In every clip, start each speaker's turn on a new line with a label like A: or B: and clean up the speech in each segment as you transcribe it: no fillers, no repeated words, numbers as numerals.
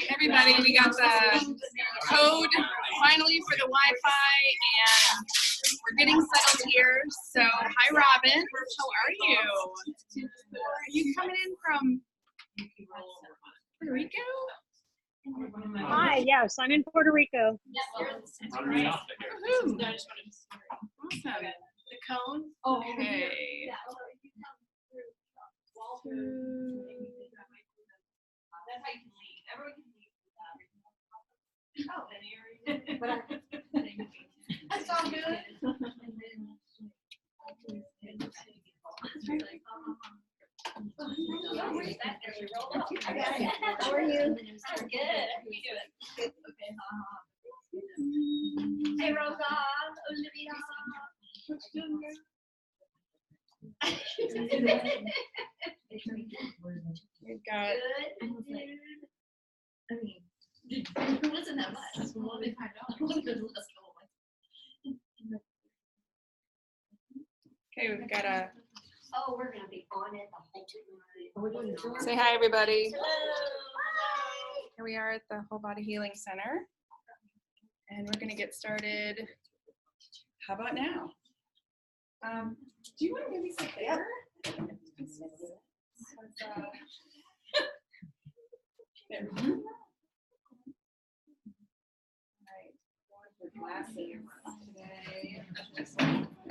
A: Everybody, we got the code finally for the Wi-Fi, and we're getting settled here. So, hi, Robin. How are you? Are you coming in from Puerto Rico?
B: Hi, yes, I'm in Puerto Rico.
A: Woohoo. Awesome. The cone? Okay.
C: That's how you can leave. Everyone can leave. Oh, that sounds good.
B: How are you?
C: I'm good. How you doing? Hey, Rosa, Olivia.
A: We've got
C: I mean, it wasn't that much. That's more than $5.
A: okay, we've got a
C: Oh, we're gonna be on it the whole time.
A: say hi, everybody.
C: Hello.
A: Here we are at the Whole Body Healing Center, and we're going to get started. How about now? Do you want to maybe sit there? There.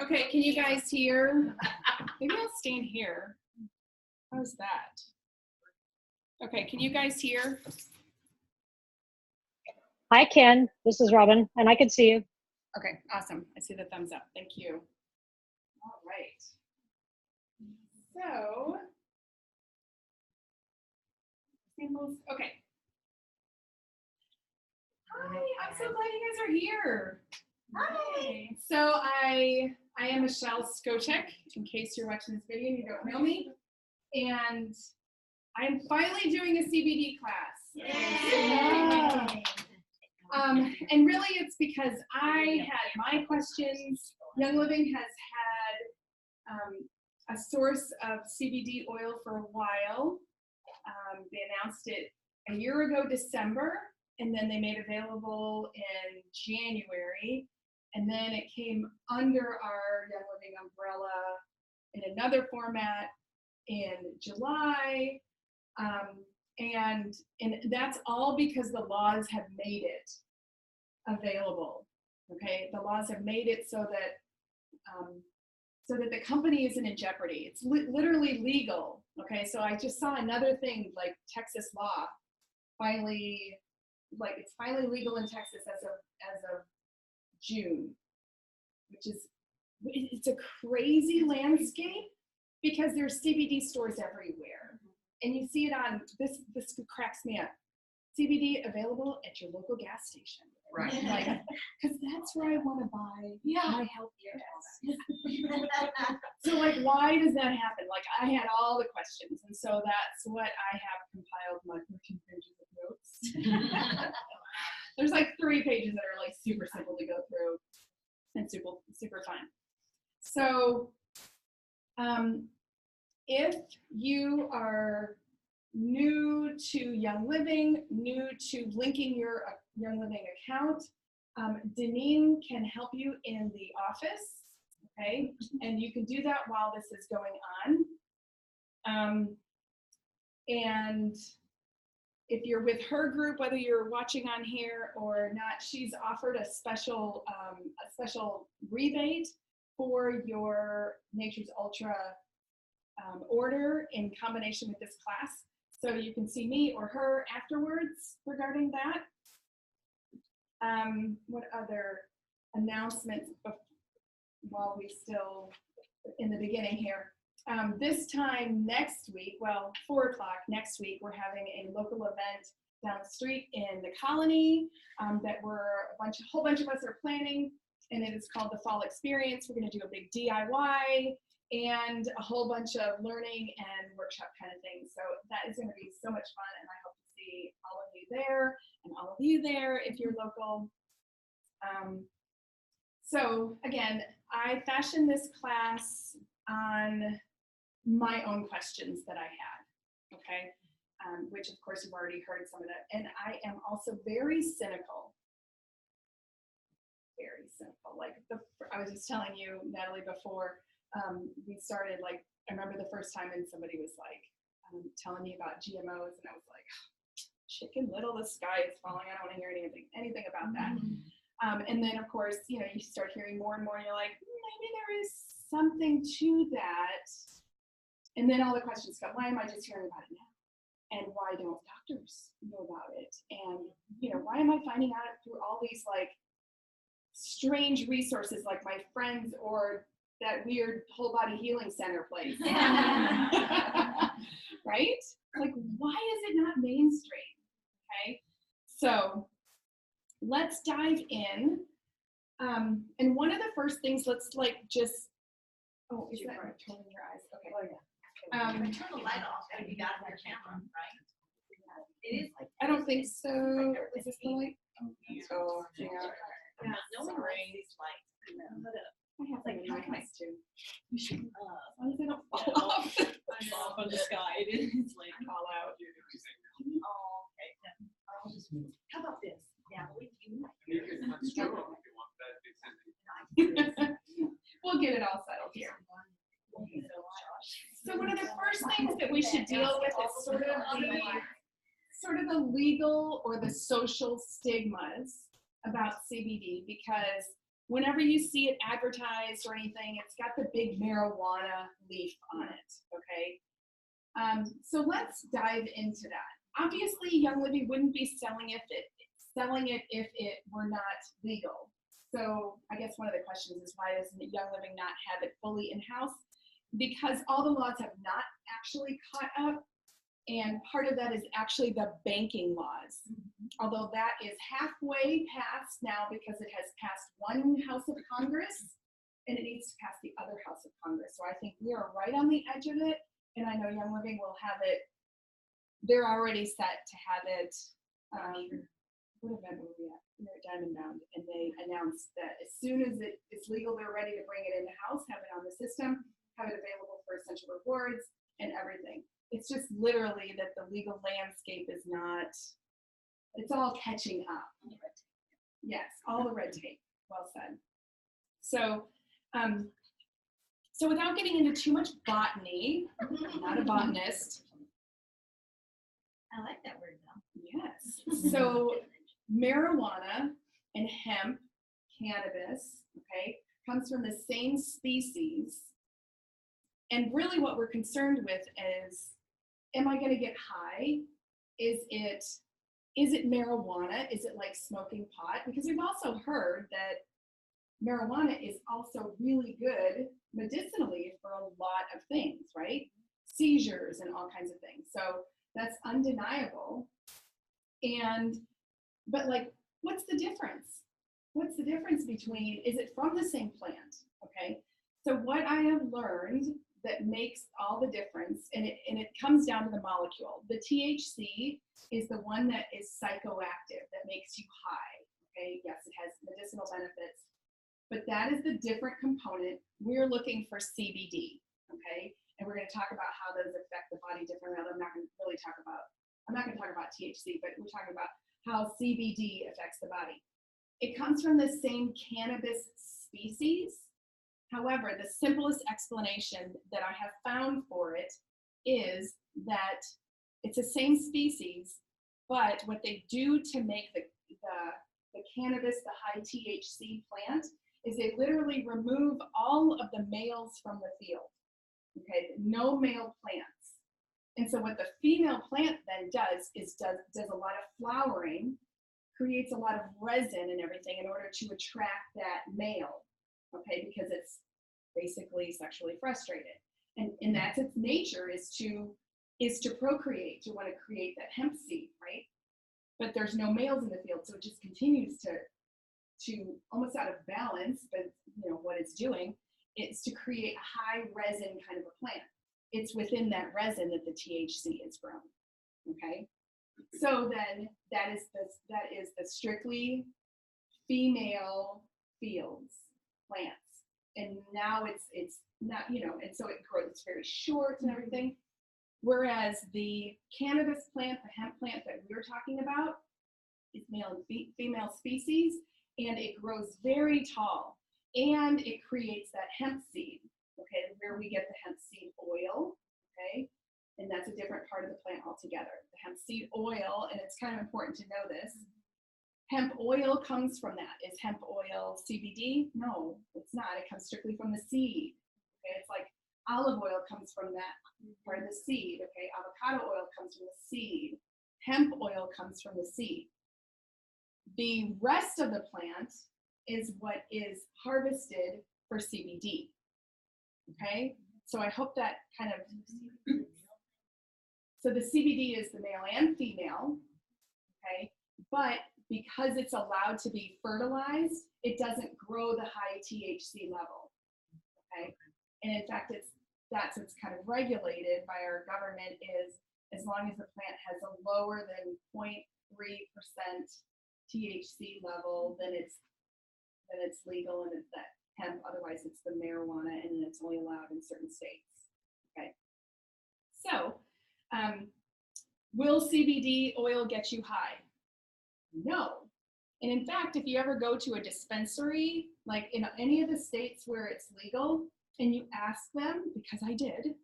A: Okay, can you guys hear? Maybe I'll stand here. How's that? Okay, can you guys hear?
B: I can. This is Robin, and I can see you.
A: Okay, awesome. I see the thumbs up. Thank you. All right. So, samples. Okay. Hi, I'm so glad you guys are here. Hi. So I am Michelle Skotek, in case you're watching this video and you don't know me. And I'm finally doing a CBD class. Yay. And really it's because I had my questions. Young Living has had a source of CBD oil for a while. They announced it a year ago, December, and then they made available in January. And then it came under our Young Living umbrella in another format in July. And that's all because the laws have made it available. Okay, the laws have made it so that the company isn't in jeopardy. It's literally legal. Okay, so I just saw another thing, like Texas law finally, like it's finally legal in Texas as of June, which is, it's a crazy landscape because there's CBD stores everywhere. And you see it on, this cracks me up. CBD available at your local gas station.
C: Right.
A: Like, because that's where I want to buy my healthcare products. So like, why does that happen? Like, I had all the questions, and so that's what I have compiled my 13 pages of notes. There's like 3 pages that are like super simple to go through and super fun. So, if you are new to Young Living, new to linking your Young Living account, Deneen can help you in the office, okay? And you can do that while this is going on. And if you're with her group, whether you're watching on here or not, she's offered a special rebate for your Nature's Ultra order in combination with this class. So you can see me or her afterwards regarding that. What other announcements while we still in the beginning here? This time next week, well, 4 o'clock next week, we're having a local event down the street in the Colony that a whole bunch of us are planning, and it is called the Fall Experience. We're going to do a big DIY and a whole bunch of learning and workshop kind of things. So that is going to be so much fun, and I hope to see all of you there and all of you there if you're local. So again, I fashioned this class on my own questions that I had, okay? Which of course you've already heard some of that. And I am also very cynical. Very cynical. Like I was just telling you, Natalie, before we started, like, I remember the first time and somebody was like telling me about GMOs and I was like, Chicken Little, the sky is falling. I don't want to hear anything about that. And then of course, you know, you start hearing more and more and you're like, maybe there is something to that. And then all the questions come, why am I just hearing about it now? And why don't doctors know about it? And, you know, why am I finding out through all these like strange resources like my friends or that weird whole body healing center place? Right? Like, why is it not mainstream? Okay, so let's dive in. And one of the first things, let's like just, oh, is that turning your eyes? Okay. Oh, yeah.
C: Turn the light off and you got your camera, right? It is like.
A: I don't think so. Is this the light? Oh, yeah.
C: Yeah, no one likes
A: Sorry.
C: these lights.
A: I have like my house too.
C: You should.
A: As long as I don't fall off.
C: Off on the sky. It is like.
A: Fall out.
C: Oh, okay. I'll just. How about this? Yeah, we do.
A: We'll get it all settled here. So one of the first things that we should deal with is sort of the legal or the social stigmas about CBD, because whenever you see it advertised or anything, it's got the big marijuana leaf on it, okay? So let's dive into that. Obviously, Young Living wouldn't be selling it if it were not legal. So I guess one of the questions is, why does Young Living not have it fully in-house? Because all the laws have not actually caught up, and part of that is actually the banking laws. Although that is halfway passed now because it has passed one House of Congress and it needs to pass the other House of Congress. So I think we are right on the edge of it, and I know Young Living will have it. They're already set to have it. What event were we at? We were at Diamond Bound, and they announced that as soon as it's legal, they're ready to bring it in the house, have it on the system, have it available for essential rewards and everything. It's just literally that the legal landscape is not, it's all catching up. Yes, all the red tape. Well said. So, so without getting into too much botany, I'm not a botanist.
C: I like that word though.
A: Yes. So marijuana and hemp, cannabis, okay, comes from the same species. And really what we're concerned with is, am I going to get high? Is it marijuana? Is it like smoking pot? Because we've also heard that marijuana is also really good medicinally for a lot of things, right? Seizures and all kinds of things. So that's undeniable. But like, what's the difference? What's the difference between, is it from the same plant? Okay. So what I have learned that makes all the difference, and it comes down to the molecule. The THC is the one that is psychoactive, that makes you high, okay? Yes, it has medicinal benefits, but that is the different component. We're looking for CBD, okay? And we're gonna talk about how those affect the body differently. I'm not gonna talk about THC, but we're talking about how CBD affects the body. It comes from the same cannabis species. However, the simplest explanation that I have found for it is that it's the same species, but what they do to make the cannabis, the high THC plant, is they literally remove all of the males from the field. Okay, no male plants. And so what the female plant then does is does a lot of flowering, creates a lot of resin and everything in order to attract that male. Okay, because it's basically sexually frustrated, and that's its nature, is to procreate, to want to create that hemp seed, right? But there's no males in the field, so it just continues to almost out of balance. But you know what it's doing, it's to create a high resin kind of a plant. It's within that resin that the THC is grown. Okay, so then that is the strictly female fields plants. And now it's not, and so it grows very short and everything. Whereas the cannabis plant, the hemp plant that we're talking about, is male and female species, and it grows very tall, and it creates that hemp seed, okay, where we get the hemp seed oil, okay, and that's a different part of the plant altogether. The hemp seed oil, and it's kind of important to know this, hemp oil comes from that. Is hemp oil CBD? No, it's not. It comes strictly from the seed, okay, it's like olive oil comes from that part of the seed, okay, avocado oil comes from the seed, hemp oil comes from the seed. The rest of the plant is what is harvested for CBD, okay? So I hope that kind of, so the CBD is the male and female, okay? But because it's allowed to be fertilized, it doesn't grow the high THC level, okay? And in fact, that's what's kind of regulated by our government, is as long as the plant has a lower than 0.3% THC level, then it's legal, and it's that hemp. Otherwise, it's the marijuana, and then it's only allowed in certain states. Okay. So, will CBD oil get you high? No. And in fact, if you ever go to a dispensary, like in any of the states where it's legal, and you ask them, because I did,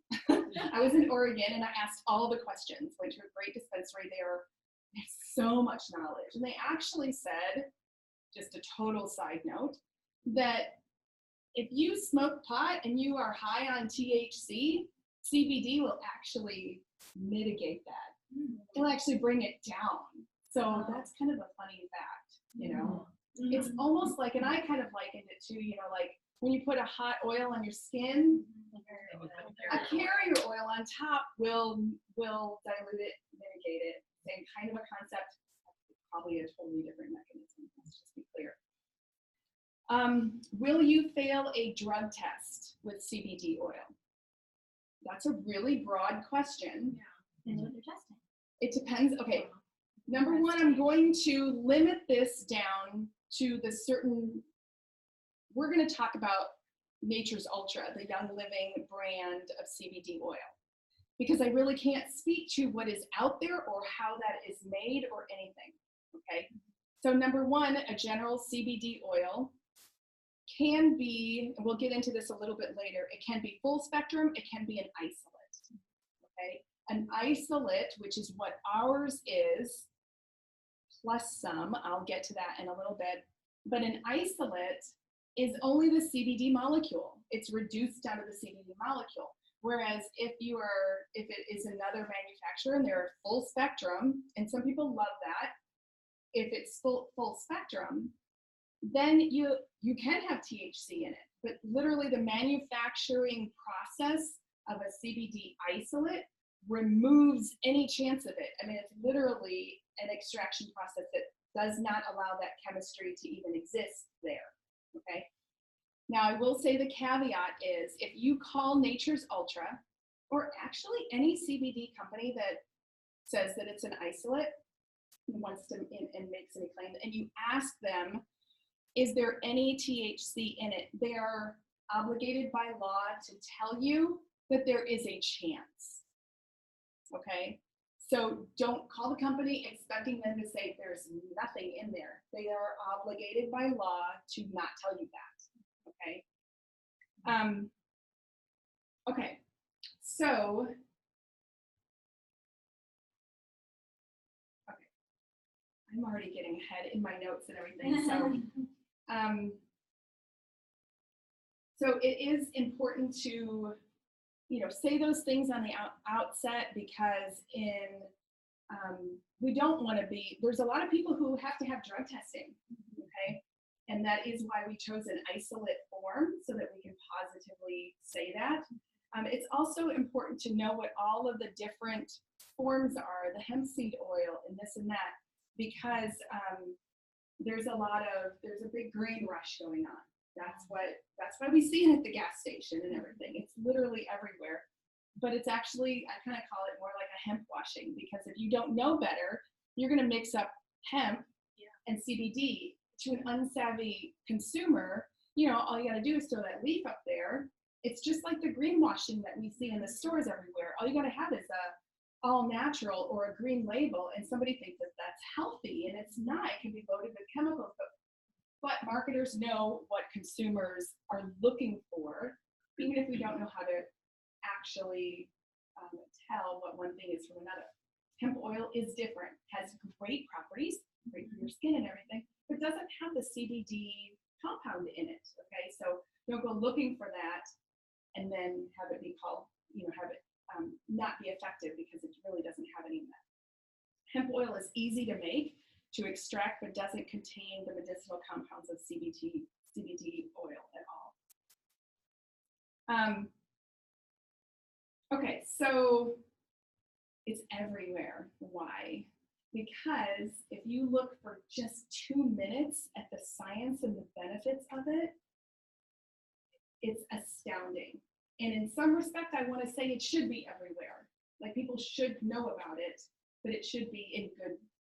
A: I was in Oregon and I asked all the questions, went to a great dispensary. They have so much knowledge. And they actually said, just a total side note, that if you smoke pot and you are high on THC, CBD will actually mitigate that. It'll actually bring it down. So that's kind of a funny fact, It's almost like, and I kind of likened it to, like when you put a hot oil on your skin, a carrier oil on top will dilute it, mitigate it. Same kind of a concept, probably a totally different mechanism. Let's just be clear. Will you fail a drug test with CBD oil? That's a really broad question.
C: Yeah. Depends what they're testing.
A: It depends. Okay. Number one, I'm going to limit this down to the certain, we're going to talk about Nature's Ultra, the Young Living brand of CBD oil, because I really can't speak to what is out there or how that is made or anything, okay? So number one, a general CBD oil can be, and we'll get into this a little bit later, it can be full spectrum, it can be an isolate, okay? An isolate, which is what ours is, plus some, I'll get to that in a little bit, but an isolate is only the CBD molecule. It's reduced down to the CBD molecule. Whereas if it is another manufacturer and they're full spectrum, and some people love that, if it's full spectrum, then you can have THC in it. But literally the manufacturing process of a CBD isolate removes any chance of it. I mean, it's literally an extraction process that does not allow that chemistry to even exist there, okay? Now, I will say the caveat is if you call Nature's Ultra, or actually any CBD company that says that it's an isolate and wants to and makes any claim, and you ask them, is there any THC in it? They are obligated by law to tell you that there is a chance, okay? So don't call the company expecting them to say there's nothing in there. They are obligated by law to not tell you that, okay? Okay, so, okay, I'm already getting ahead in my notes and everything, so it is important to, say those things on the outset, because we don't want to be, there's a lot of people who have to have drug testing, okay? And that is why we chose an isolate form, so that we can positively say that. It's also important to know what all of the different forms are, the hemp seed oil and this and that, because there's a big green rush going on. That's why we see it at the gas station and everything. It's literally everywhere. But it's actually, I kind of call it more like a hemp washing, because if you don't know better, you're going to mix up hemp and CBD. To an unsavvy consumer, you know, all you got to do is throw that leaf up there. It's just like the greenwashing that we see in the stores everywhere. All you got to have is a all natural or a green label, and somebody thinks that that's healthy, and it's not. It can be loaded with chemicals, but marketers know what consumers are looking for, even if we don't know how to actually tell what one thing is from another. Hemp oil is different, has great properties, great for your skin and everything, but doesn't have the CBD compound in it, okay? So don't go looking for that and then have it be called, you know, have it not be effective because it really doesn't have any of that. Hemp oil is easy to make, to extract, but doesn't contain the medicinal compounds of CBD oil at all. Okay, so it's everywhere. Why? Because if you look for just 2 minutes at the science and the benefits of it, it's astounding. And in some respect, I want to say it should be everywhere. Like, people should know about it, but it should be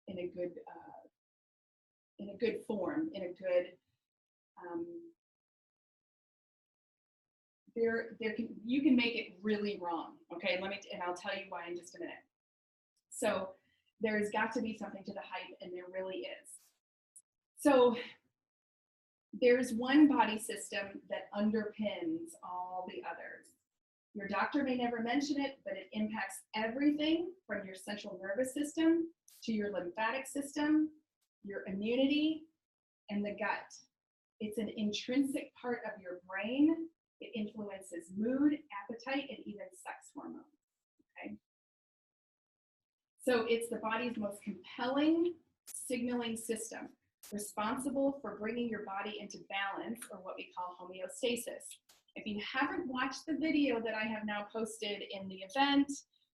A: in a good form, in a good you can make it really wrong. Okay, and I'll tell you why in just a minute. So there's got to be something to the hype, and there really is. So there's one body system that underpins all the others. Your doctor may never mention it, but it impacts everything from your central nervous system to your lymphatic system, your immunity, and the gut. It's an intrinsic part of your brain. It influences mood, appetite, and even sex hormones, okay? So it's the body's most compelling signaling system, responsible for bringing your body into balance, or what we call homeostasis. If you haven't watched the video that I have now posted in the event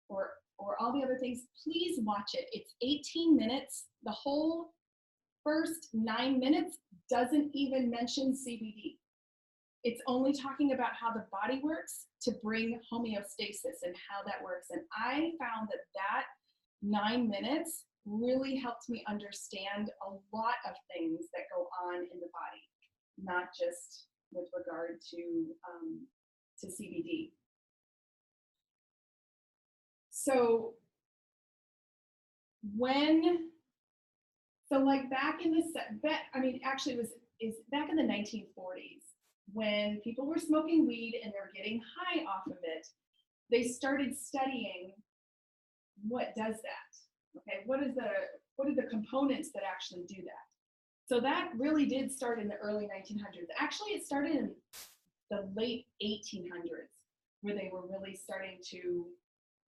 A: or all the other things, please watch it. It's 18 minutes. The whole first 9 minutes doesn't even mention CBD. It's only talking about how the body works to bring homeostasis and how that works. And I found that 9 minutes really helped me understand a lot of things that go on in the body, not just with regard to CBD. So like back in actually is back in the 1940s, when people were smoking weed and they were getting high off of it, they started studying what does that. Okay, what are the components that actually do that? So that really did start in the early 1900s. Actually, it started in the late 1800s, where they were really starting to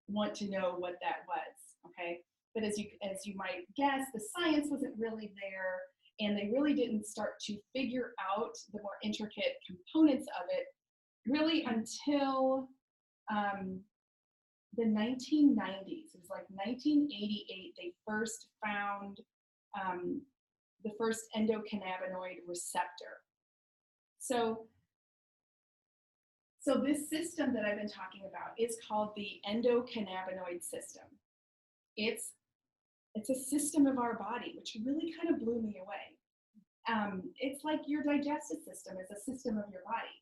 A: want to know what that was. Okay, but as you might guess, the science wasn't really there, and they really didn't start to figure out the more intricate components of it really until the 1990s. It was like 1988, they first found the first endocannabinoid receptor. So this system that I've been talking about is called the endocannabinoid system. It's a system of our body, which really kind of blew me away. It's like your digestive system is a system of your body.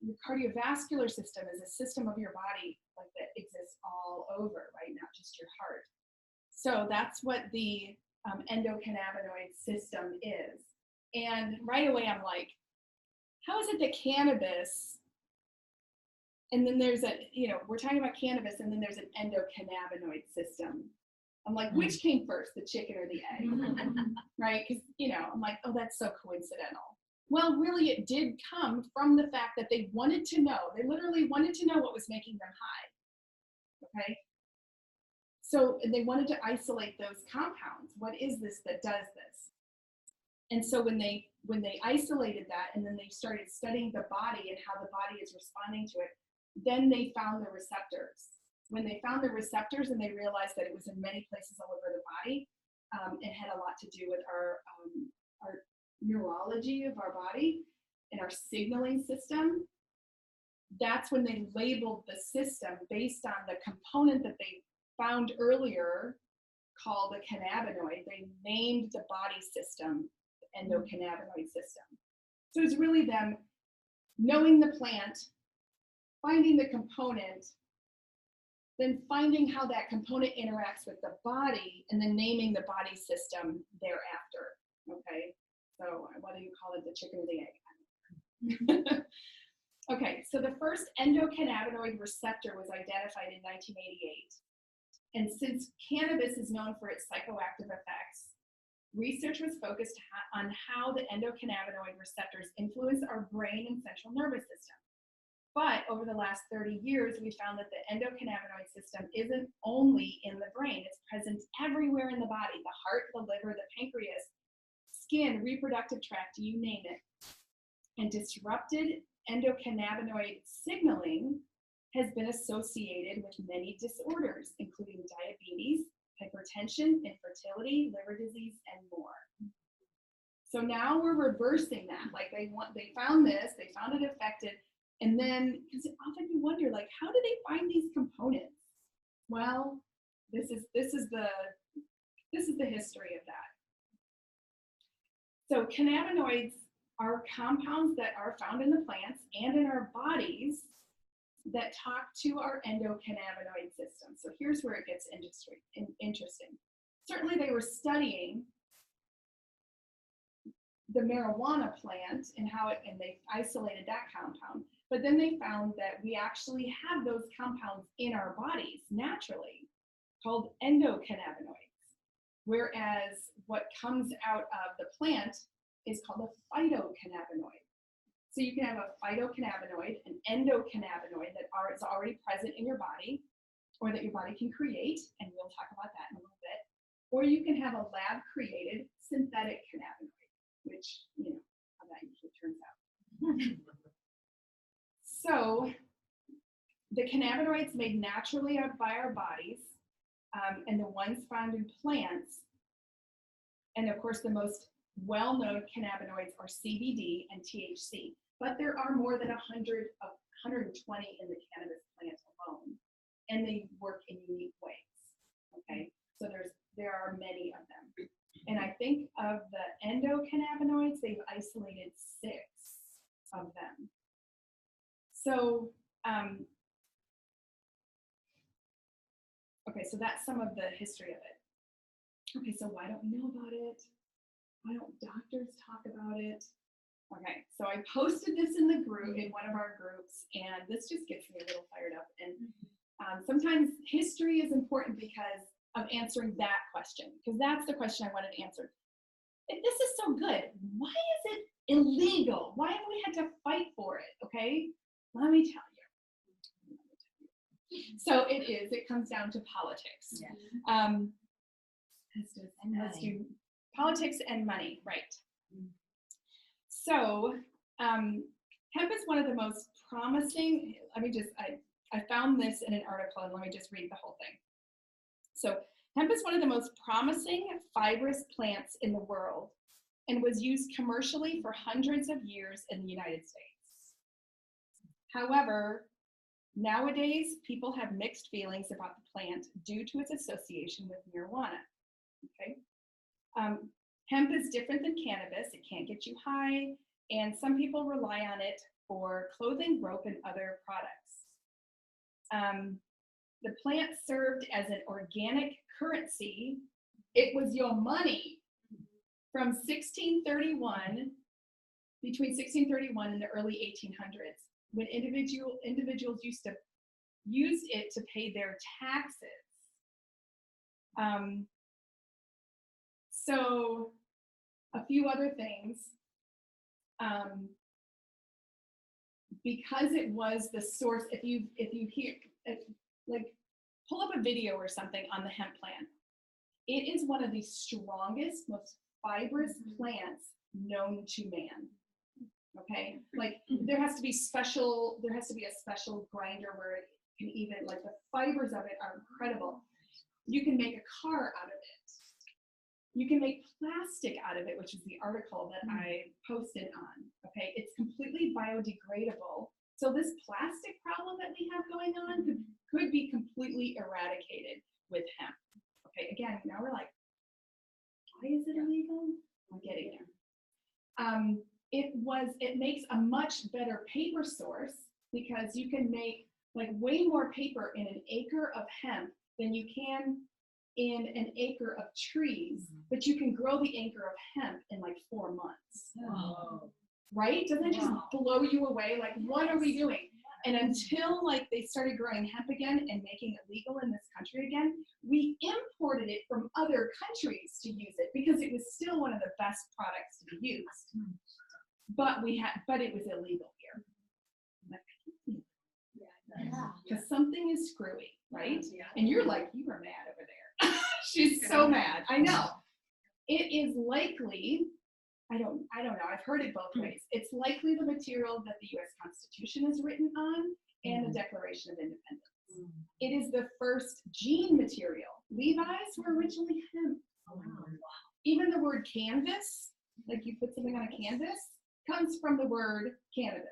A: Your cardiovascular system is a system of your body, like, that exists all over, right? Not just your heart. So that's what the endocannabinoid system is. And right away I'm like, how is it that cannabis, and then there's we're talking about cannabis, and then there's an endocannabinoid system. I'm like, which came first, the chicken or the egg? Right? Because, I'm like, oh, that's so coincidental. Well, really, it did come from the fact that they wanted to know. They literally wanted to know what was making them high. Okay? So they wanted to isolate those compounds. What is this that does this? And so when they isolated that, and then they started studying the body and how the body is responding to it, then they found the receptors. When they found the receptors and they realized that it was in many places all over the body, it had a lot to do with our neurology of our body and our signaling system. That's when they labeled the system based on the component that they found earlier called the cannabinoid. They named the body system the endocannabinoid system. So it's really them knowing the plant, finding the component, then finding how that component interacts with the body, and then naming the body system thereafter. Okay, so whether you call it the chicken or the egg. Okay, so the first endocannabinoid receptor was identified in 1988. And since cannabis is known for its psychoactive effects, research was focused on how the endocannabinoid receptors influence our brain and central nervous system. But over the last 30 years, we found that the endocannabinoid system isn't only in the brain, it's present everywhere in the body, the heart, the liver, the pancreas, skin, reproductive tract, you name it. And disrupted endocannabinoid signaling has been associated with many disorders, including diabetes, hypertension, infertility, liver disease, and more. So now we're reversing that. Like they found this, they found it affected, and then, because often you wonder, like, how do they find these components? Well, this is the history of that. So cannabinoids are compounds that are found in the plants and in our bodies that talk to our endocannabinoid system. So here's where it gets interesting. Certainly they were studying the marijuana plant and they isolated that compound, but then they found that we actually have those compounds in our bodies naturally called endocannabinoids, whereas what comes out of the plant is called a phytocannabinoid. So you can have a phytocannabinoid, an endocannabinoid that is already present in your body, or that your body can create, and we'll talk about that in a little bit. Or you can have a lab-created synthetic cannabinoid, which, you know, how that usually turns out. So the cannabinoids made naturally by our bodies, and the ones found in plants, and of course the most well-known cannabinoids are CBD and THC, but there are more than 120 in the cannabis plant alone, and they work in unique ways. Okay, so there are many of them, and I think of the endocannabinoids, they've isolated 6 of them. So okay, so that's some of the history of it. Okay, so why don't we know about it? Why don't doctors talk about it? Okay, so I posted this in the group, in one of our groups, and this just gets me a little fired up. And sometimes history is important because of answering that question, because that's the question I wanted answered. If this is so good, why is it illegal? Why have we had to fight for it? Okay, let me tell you. So it comes down to politics. Yeah. As do politics and money, right? So hemp is one of the most promising, I found this in an article, and let me just read the whole thing. So hemp is one of the most promising fibrous plants in the world and was used commercially for hundreds of years in the United States. However, nowadays people have mixed feelings about the plant due to its association with marijuana. Okay. Hemp is different than cannabis. It can't get you high, and some people rely on it for clothing, rope, and other products. The plant served as an organic currency. It was your money from 1631, between 1631 and the early 1800s, when individuals used it to pay their taxes. So a few other things, because it was the source, if you pull up a video or something on the hemp plant, it is one of the strongest, most fibrous plants known to man. Okay, like there has to be a special grinder where it can even, like the fibers of it are incredible. You can make a car out of it. You can make plastic out of it, which is the article that I posted on. Okay, it's completely biodegradable. So this plastic problem that we have going on could be completely eradicated with hemp. Okay, again, now we're like, why is it illegal? I'm getting there. it makes a much better paper source because you can make like way more paper in an acre of hemp than you can in an acre of trees, but you can grow the acre of hemp in like 4 months.
C: Wow.
A: Right? Doesn't it just blow you away? Like, what are we doing? And until like they started growing hemp again and making it legal in this country again, we imported it from other countries to use it because it was still one of the best products to be used. But it was illegal here. Because something is screwy, right? And you're like, you are mad over there. She's so mad. I know. It is likely, I don't know, I've heard it both ways. It's likely the material that the US Constitution is written on and the Declaration of Independence. It is the first jean material. Levi's were originally hemp. Even the word canvas, like you put something on a canvas, comes from the word cannabis.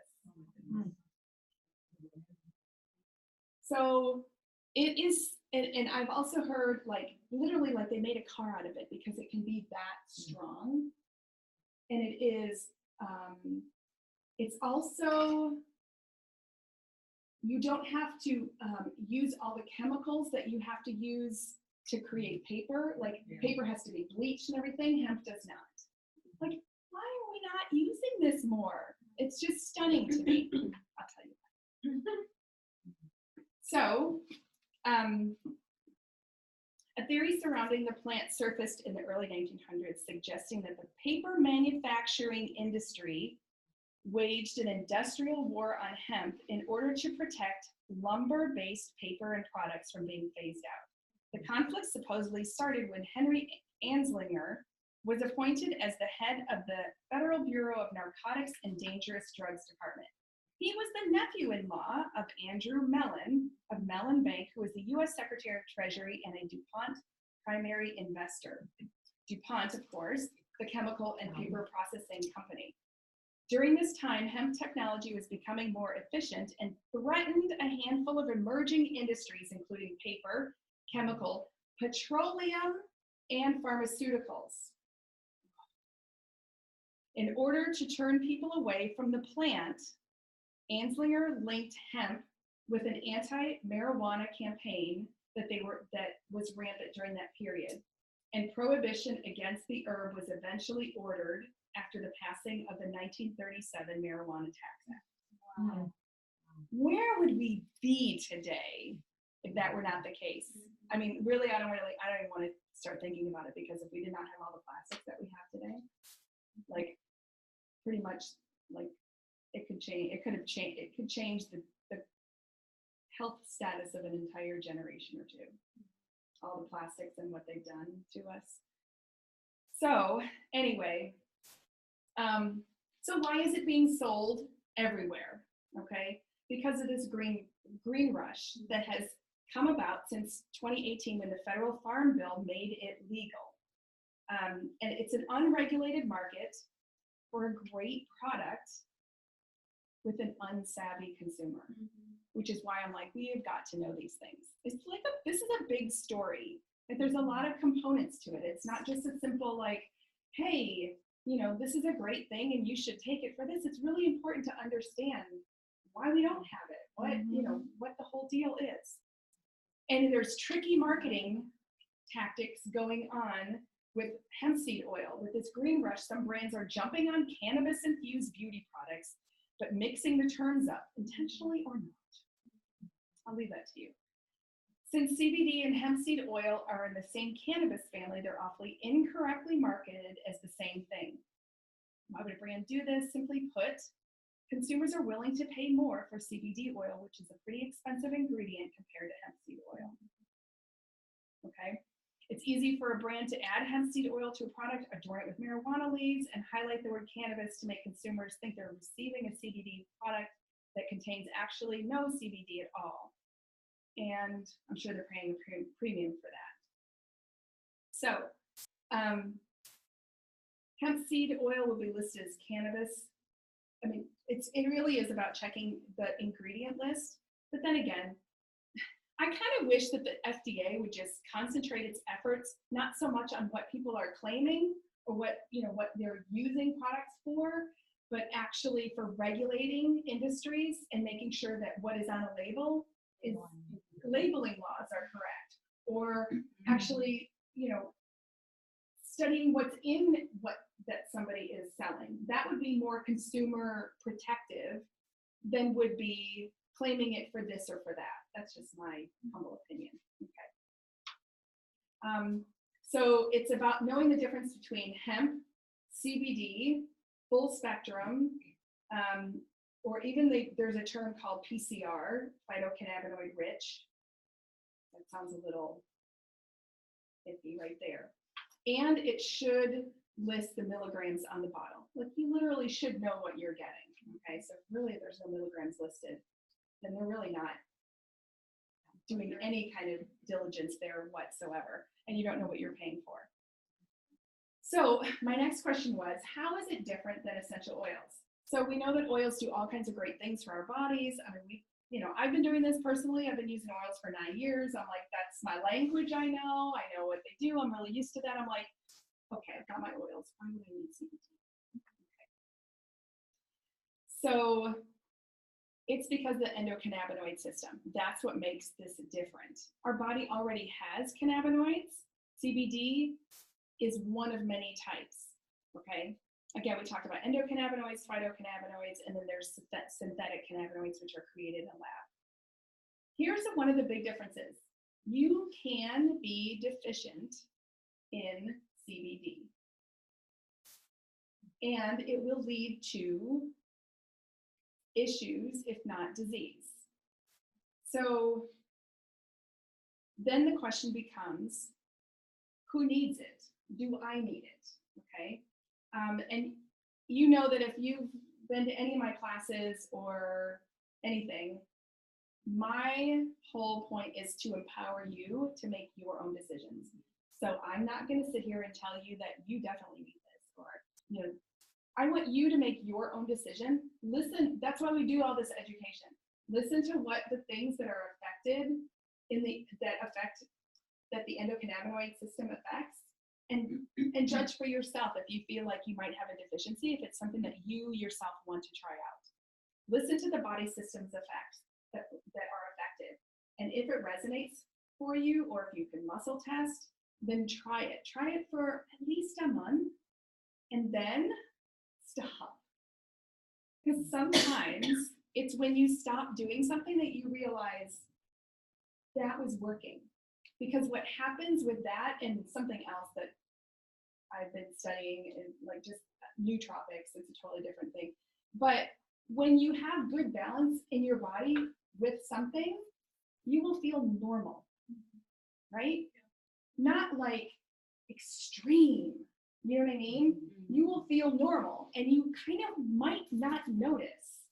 A: So it is, and I've also heard like literally like they made a car out of it because it can be that strong. And it is, it's also, you don't have to use all the chemicals that you have to use to create paper. Like paper has to be bleached and everything, hemp does not. Like, why are we not using this more? It's just stunning to me, I'll tell you that. So, a theory surrounding the plant surfaced in the early 1900s, suggesting that the paper manufacturing industry waged an industrial war on hemp in order to protect lumber-based paper and products from being phased out. The conflict supposedly started when Henry Anslinger was appointed as the head of the Federal Bureau of Narcotics and Dangerous Drugs Department. He was the nephew-in-law of Andrew Mellon of Mellon Bank, who was the U.S. Secretary of Treasury and a DuPont primary investor. DuPont, of course, the chemical and paper processing company. During this time, hemp technology was becoming more efficient and threatened a handful of emerging industries, including paper, chemical, petroleum, and pharmaceuticals. In order to turn people away from the plant, Anslinger linked hemp with an anti-marijuana campaign that was rampant during that period, and prohibition against the herb was eventually ordered after the passing of the 1937 Marijuana Tax Act. Wow. Where would we be today if that were not the case? I mean, really, I don't even want to start thinking about it, because if we did not have all the plastics that we have today, like pretty much like it could change the health status of an entire generation or two. All the plastics and what they've done to us. So anyway, so why is it being sold everywhere? Okay, because of this green rush that has come about since 2018, when the federal farm bill made it legal. And it's an unregulated market for a great product with an unsavvy consumer, which is why I'm like, we have got to know these things. It's like this is a big story. Like, there's a lot of components to it. It's not just a simple like, hey, you know, this is a great thing and you should take it for this. It's really important to understand why we don't have it, what, you know, what the whole deal is. And there's tricky marketing tactics going on with hemp seed oil. With this green rush, some brands are jumping on cannabis-infused beauty products, but mixing the terms up, intentionally or not. I'll leave that to you. Since CBD and hemp seed oil are in the same cannabis family, they're awfully incorrectly marketed as the same thing. Why would a brand do this? Simply put, consumers are willing to pay more for CBD oil, which is a pretty expensive ingredient compared to hemp seed oil. Okay? It's easy for a brand to add hemp seed oil to a product, adorn it with marijuana leaves, and highlight the word cannabis to make consumers think they're receiving a CBD product that contains actually no CBD at all. And I'm sure they're paying a premium for that. So, hemp seed oil will be listed as cannabis. I mean, it really is about checking the ingredient list. But then again, I kind of wish that the FDA would just concentrate its efforts not so much on what people are claiming or what they're using products for, but actually for regulating industries and making sure that what is on a label is labeling laws are correct, or actually, studying what's in what that somebody is selling. That would be more consumer protective than would be claiming it for this or for that. That's just my humble opinion. Okay. So it's about knowing the difference between hemp, CBD, full spectrum, or even there's a term called PCR, phytocannabinoid rich. That sounds a little iffy right there. And it should list the milligrams on the bottle. Like, you literally should know what you're getting. Okay, so really there's no milligrams listed, then they're really not doing any kind of diligence there whatsoever, and you don't know what you're paying for. So my next question was, how is it different than essential oils? So we know that oils do all kinds of great things for our bodies. I mean, I've been doing this personally. I've been using oils for 9 years. I'm like, that's my language. I know what they do. I'm really used to that. I'm like, okay, I've got my oils. Why would I need CBD? Okay. So it's because of the endocannabinoid system. That's what makes this different. Our body already has cannabinoids. CBD is one of many types, okay? Again, we talked about endocannabinoids, phytocannabinoids, and then there's synthetic cannabinoids, which are created in a lab. Here's one of the big differences. You can be deficient in CBD, and it will lead to issues, if not disease. So then the question becomes, who needs it? Do I need it? Okay. And you know that if you've been to any of my classes or anything, my whole point is to empower you to make your own decisions. So I'm not going to sit here and tell you that you definitely need this, or, I want you to make your own decision. Listen, that's why we do all this education. Listen to what the things that are affected that the endocannabinoid system affects, and judge for yourself if you feel like you might have a deficiency, if it's something that you yourself want to try out. Listen to the body system's effects that are affected. And if it resonates for you, or if you can muscle test, then try it. Try it for at least a month, and then stop. Because sometimes it's when you stop doing something that you realize that was working. Because what happens with that, and something else that I've been studying, is like just nootropics, it's a totally different thing. But when you have good balance in your body with something, you will feel normal, right? Not like extreme, you know what I mean? You will feel normal, and you kind of might not notice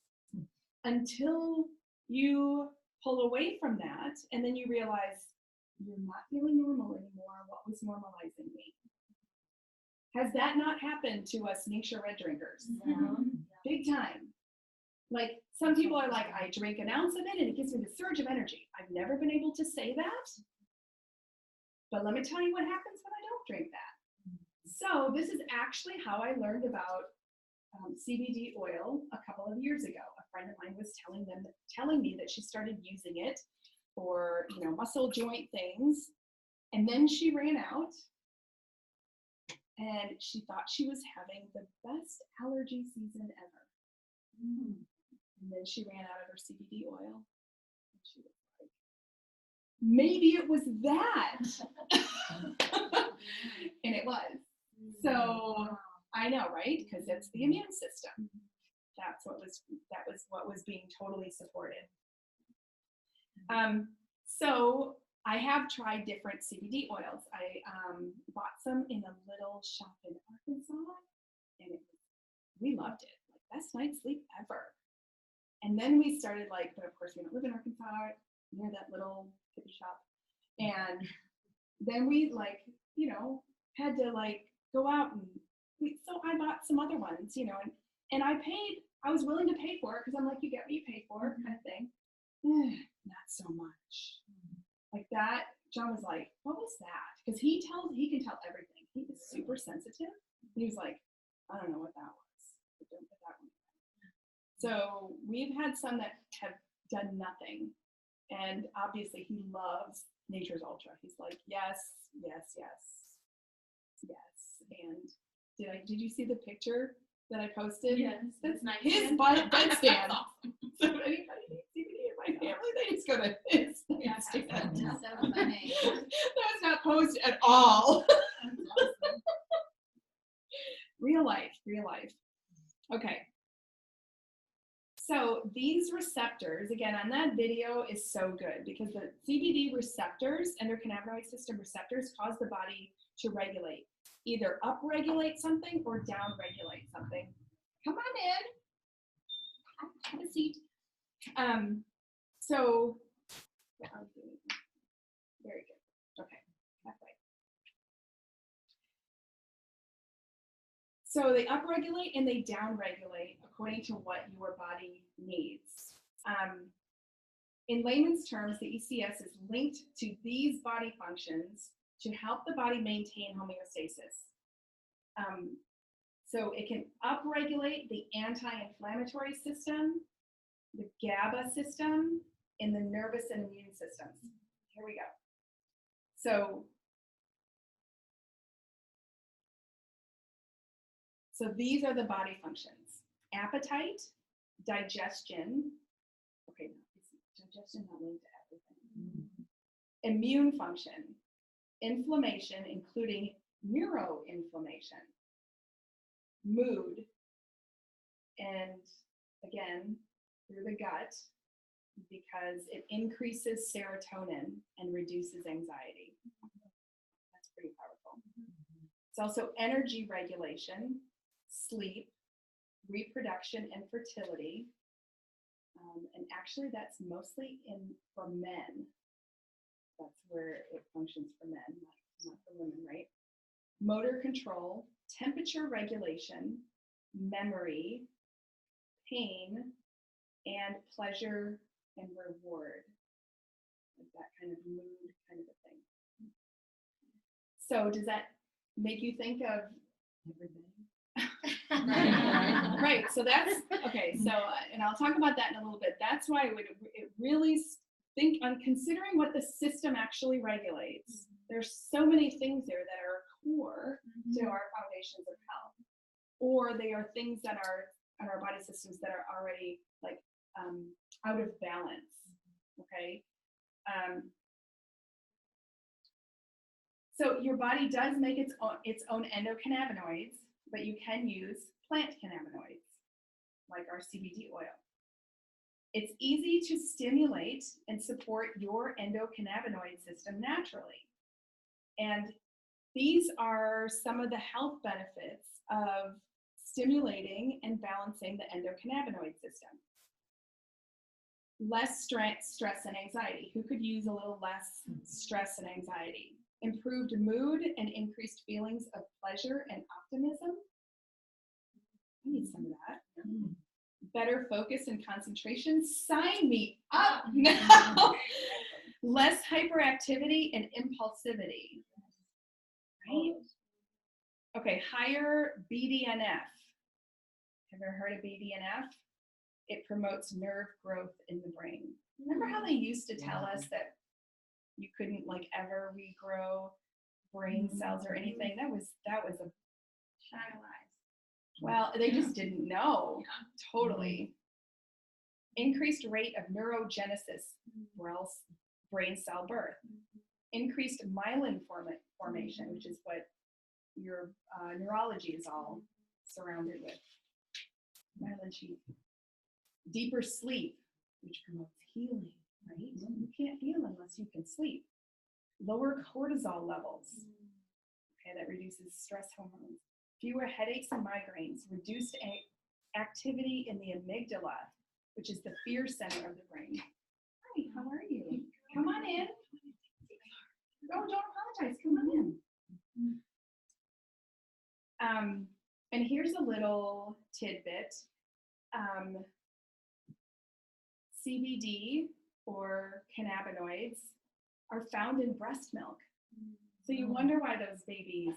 A: until you pull away from that, and then you realize you're not feeling normal anymore. What was normalizing me? Has that not happened to us Ningxia red drinkers? Big time. Like, some people are like, I drink an ounce of it and it gives me the surge of energy. I've never been able to say that, but let me tell you what happens when I don't drink that. So this is actually how I learned about CBD oil a couple of years ago. A friend of mine was telling me that she started using it for, muscle joint things, and then she ran out, and she thought she was having the best allergy season ever. And then she ran out of her CBD oil, and she was like, maybe it was that. And it was. So I know, right? Because it's the immune system. That was what was being totally supported. So I have tried different CBD oils. I bought some in a little shop in Arkansas, and we loved it. Like, best night's sleep ever. And then we started, but of course we don't live in Arkansas, near that little hippie shop. And then we had to go out, and so I bought some other ones, and I was willing to pay for it, because I'm like, you get what you pay for, kind of thing. Not so much. Like that, John was like, what was that? Because he can tell everything. He is super sensitive. He was like, I don't know what that was, but don't put that one So we've had some that have done nothing. And obviously he loves Nature's Ultra. He's like, yes, yes, yes, yes. And did you see the picture that I posted?
C: Yes,
A: That's
C: nice.
A: his bedstand. So if anybody needs CBD in my family, they just go to his nightstand.
C: That's so funny.
A: That's not posted at all.
C: That's awesome.
A: Real life. Okay. So these receptors, again, on that video is so good because the CBD receptors, endocannabinoid system receptors, cause the body to regulate, either upregulate something or downregulate something. Come on in. Have a seat. So, very good. Okay, halfway. So they upregulate and they downregulate according to what your body needs. In layman's terms, the ECS is linked to these body functions to help the body maintain homeostasis. So it can upregulate the anti-inflammatory system, the GABA system, and the nervous and immune systems. Here we go. So these are the body functions: appetite, digestion. Okay, digestion not linked to everything. Immune function, inflammation, including neuroinflammation, mood, and again, through the gut, because it increases serotonin and reduces anxiety. That's pretty powerful. It's also energy regulation, sleep, reproduction, and fertility. And actually, that's mostly for men. That's where it functions for men, not for women, right? Motor control, temperature regulation, memory, pain, and pleasure and reward. Like that kind of mood kind of a thing. So does that make you think of everything? Right, so that's, okay, so, and I'll talk about that in a little bit. That's why it really think on considering what the system actually regulates. There's so many things there that are core to our foundations of health, or they are things that are in our body systems that are already like out of balance, okay? So your body does make its own endocannabinoids, but you can use plant cannabinoids, like our CBD oil. It's easy to stimulate and support your endocannabinoid system naturally. And these are some of the health benefits of stimulating and balancing the endocannabinoid system. Less stress and anxiety. Who could use a little less stress and anxiety? Improved mood and increased feelings of pleasure and optimism. I need some of that. Better focus and concentration. Sign me up now. Less hyperactivity and impulsivity. Right? Okay, higher BDNF. Have you ever heard of BDNF? It promotes nerve growth in the brain. Remember how they used to tell us that you couldn't like ever regrow brain cells or anything? That was a shine of lies. Well, they just didn't know. Yeah. Totally. Increased rate of neurogenesis, or else brain cell birth. Increased myelin formation, which is what your neurology is all surrounded with. Myelin sheath. Deeper sleep, which promotes healing, right? You can't heal unless you can sleep. Lower cortisol levels. Okay, that reduces stress hormones. Fewer headaches and migraines. Reduced activity in the amygdala, which is the fear center of the brain. Hi, how are you? Come on in. Oh, don't apologize. Come on in. And here's a little tidbit. CBD, or cannabinoids, are found in breast milk. So you wonder why those babies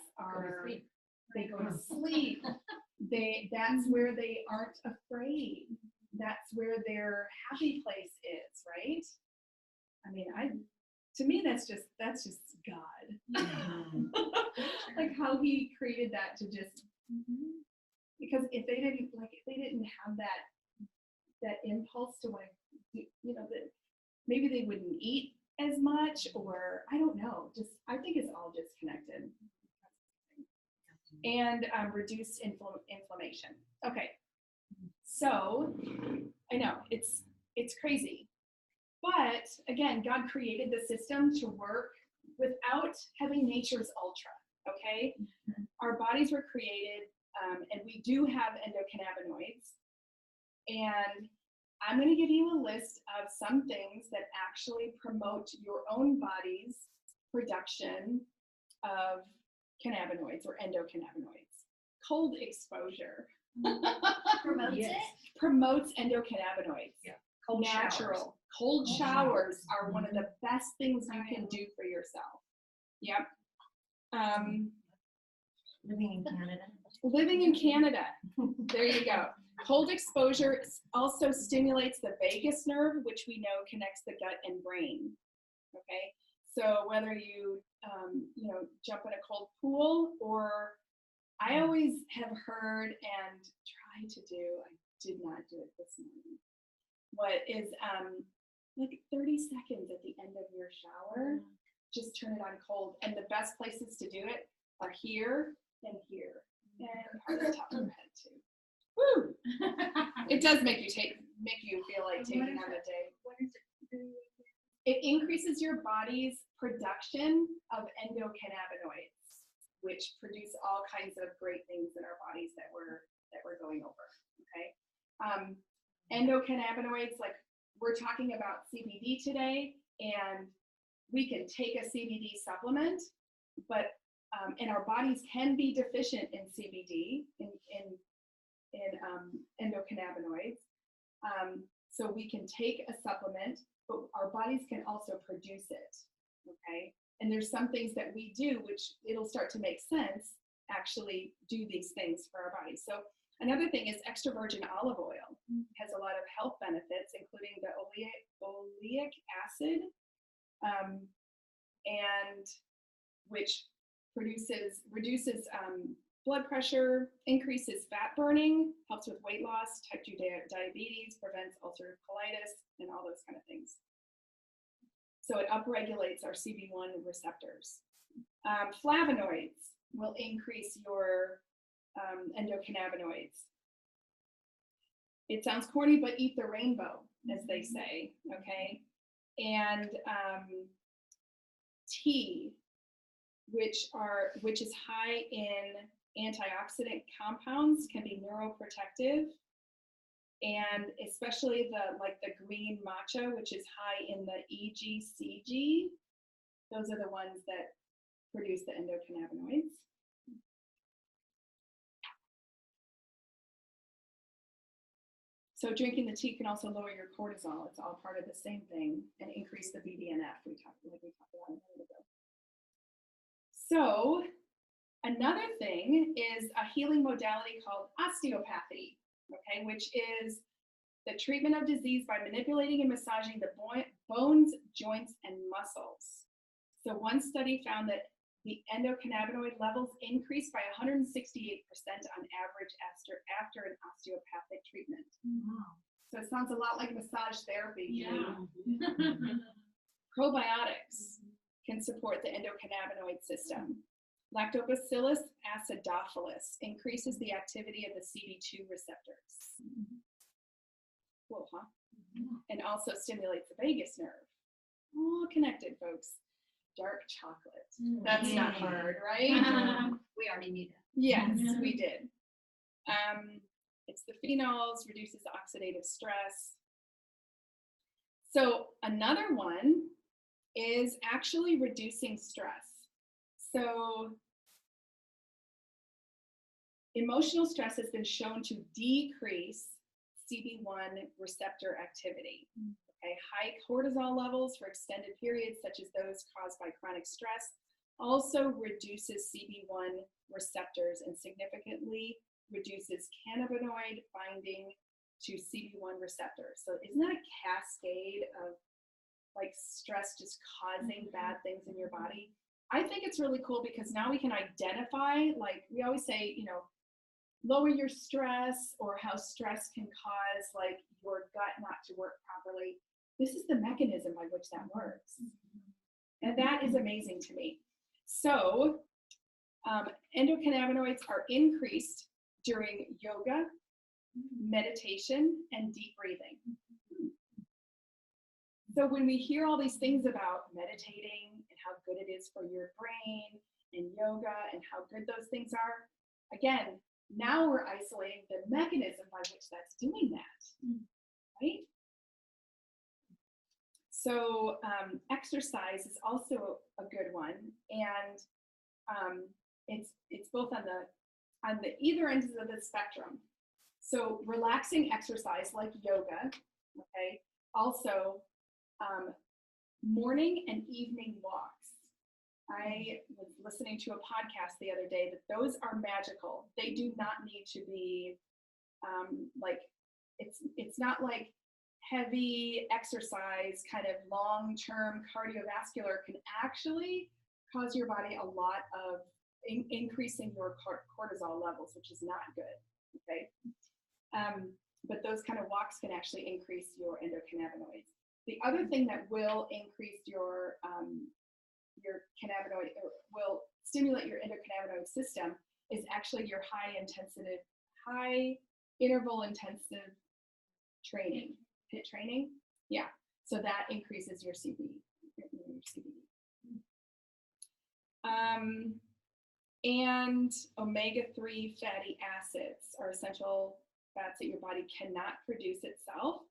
A: they go to sleep. That's where they aren't afraid. that's where their happy place is, right? I mean, to me, that's just God. Like how he created that to just, because if they didn't have that impulse to want to, that maybe they wouldn't eat as much, or I don't know, I think it's all just connected. And reduced inflammation. Okay, so I know it's crazy, but again, God created the system to work without having nature's ultra. Okay, our bodies were created, and we do have endocannabinoids, and I'm going to give you a list of some things that actually promote your own body's production of cannabinoids or endocannabinoids. Cold exposure promotes endocannabinoids.
C: Yeah.
A: Natural. Cold showers are one of the best things you can do for yourself. Yep.
C: Living in Canada.
A: Living in Canada. There you go. Cold exposure also stimulates the vagus nerve, which we know connects the gut and brain. Okay, so whether you jump in a cold pool, or I always have heard and tried to do, I did not do it this morning, what is like 30 seconds at the end of your shower, just turn it on cold. And the best places to do it are here and here, and part of the top of your head too. Woo! It does make you feel like taking on a day.
C: What is it?
A: It increases your body's production of endocannabinoids, which produce all kinds of great things in our bodies that we're going over. Okay, endocannabinoids, like we're talking about CBD today, and we can take a CBD supplement, but and our bodies can be deficient in CBD in endocannabinoids. So we can take a supplement, but our bodies can also produce it. Okay, and there's some things that we do, which it'll start to make sense, actually do these things for our bodies. So another thing is extra virgin olive oil has a lot of health benefits, including the oleic acid, and which reduces blood pressure, increases fat burning, helps with weight loss, type 2 diabetes, prevents ulcerative colitis, and all those kind of things. So it upregulates our CB1 receptors. Flavonoids will increase your endocannabinoids. It sounds corny, but eat the rainbow, as they say, okay? And tea, which is high in antioxidant compounds, can be neuroprotective, and especially the green matcha, which is high in the EGCG. Those are the ones that produce the endocannabinoids. So drinking the tea can also lower your cortisol. It's all part of the same thing, and increase the BDNF we talked about a minute ago. So another thing is a healing modality called osteopathy, okay, which is the treatment of disease by manipulating and massaging the bones, joints, and muscles. So one study found that the endocannabinoid levels increased by 168% on average after an osteopathic treatment.
C: Wow.
A: So it sounds a lot like massage therapy.
C: Yeah.
A: Probiotics can support the endocannabinoid system. Lactobacillus acidophilus increases the activity of the CB2 receptors. Cool, huh? And also stimulates the vagus nerve. All connected, folks. Dark chocolate. That's not hard, right?
C: We already knew that.
A: Yes, we did. It's the phenols, reduces oxidative stress. So another one is actually reducing stress. So emotional stress has been shown to decrease CB1 receptor activity. Okay, high cortisol levels for extended periods, such as those caused by chronic stress, also reduces CB1 receptors and significantly reduces cannabinoid binding to CB1 receptors. So isn't that a cascade of like stress just causing bad things in your body? I think it's really cool because now we can identify, like we always say, you know, lower your stress or how stress can cause like your gut not to work properly. This is the mechanism by which that works. And that is amazing to me. So endocannabinoids are increased during yoga, meditation, and deep breathing. So when we hear all these things about meditating and how good it is for your brain and yoga and how good those things are, again, now we're isolating the mechanism by which that's doing that, right? So exercise is also a good one, and it's both on the either ends of the spectrum. So relaxing exercise like yoga, okay, also morning and evening walks. I was listening to a podcast the other day that those are magical. They do not need to be like, it's not like heavy exercise, kind of long-term cardiovascular can actually cause your body a lot of increasing your cortisol levels, which is not good, okay? But those kind of walks can actually increase your endocannabinoids. The other thing that will increase your cannabinoid, or will stimulate your endocannabinoid system, is actually your high interval intensive training. HIIT training, yeah. So that increases your CBD. And omega-3 fatty acids are essential fats that your body cannot produce itself.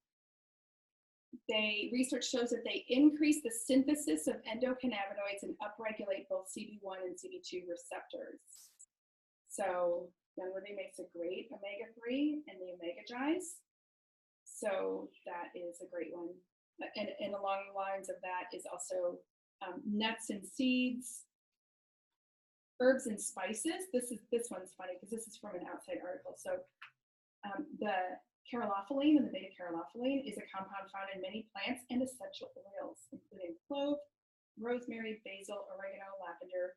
A: Research shows that they increase the synthesis of endocannabinoids and upregulate both CB1 and CB2 receptors. So young living makes a great omega-3 and the omega-gies. So that is a great one. And along the lines of that is also nuts and seeds, herbs and spices. This one's funny because this is from an outside article. So the caryophyllene and the beta-caryophyllene is a compound found in many plants and essential oils, including clove, rosemary, basil, oregano, lavender,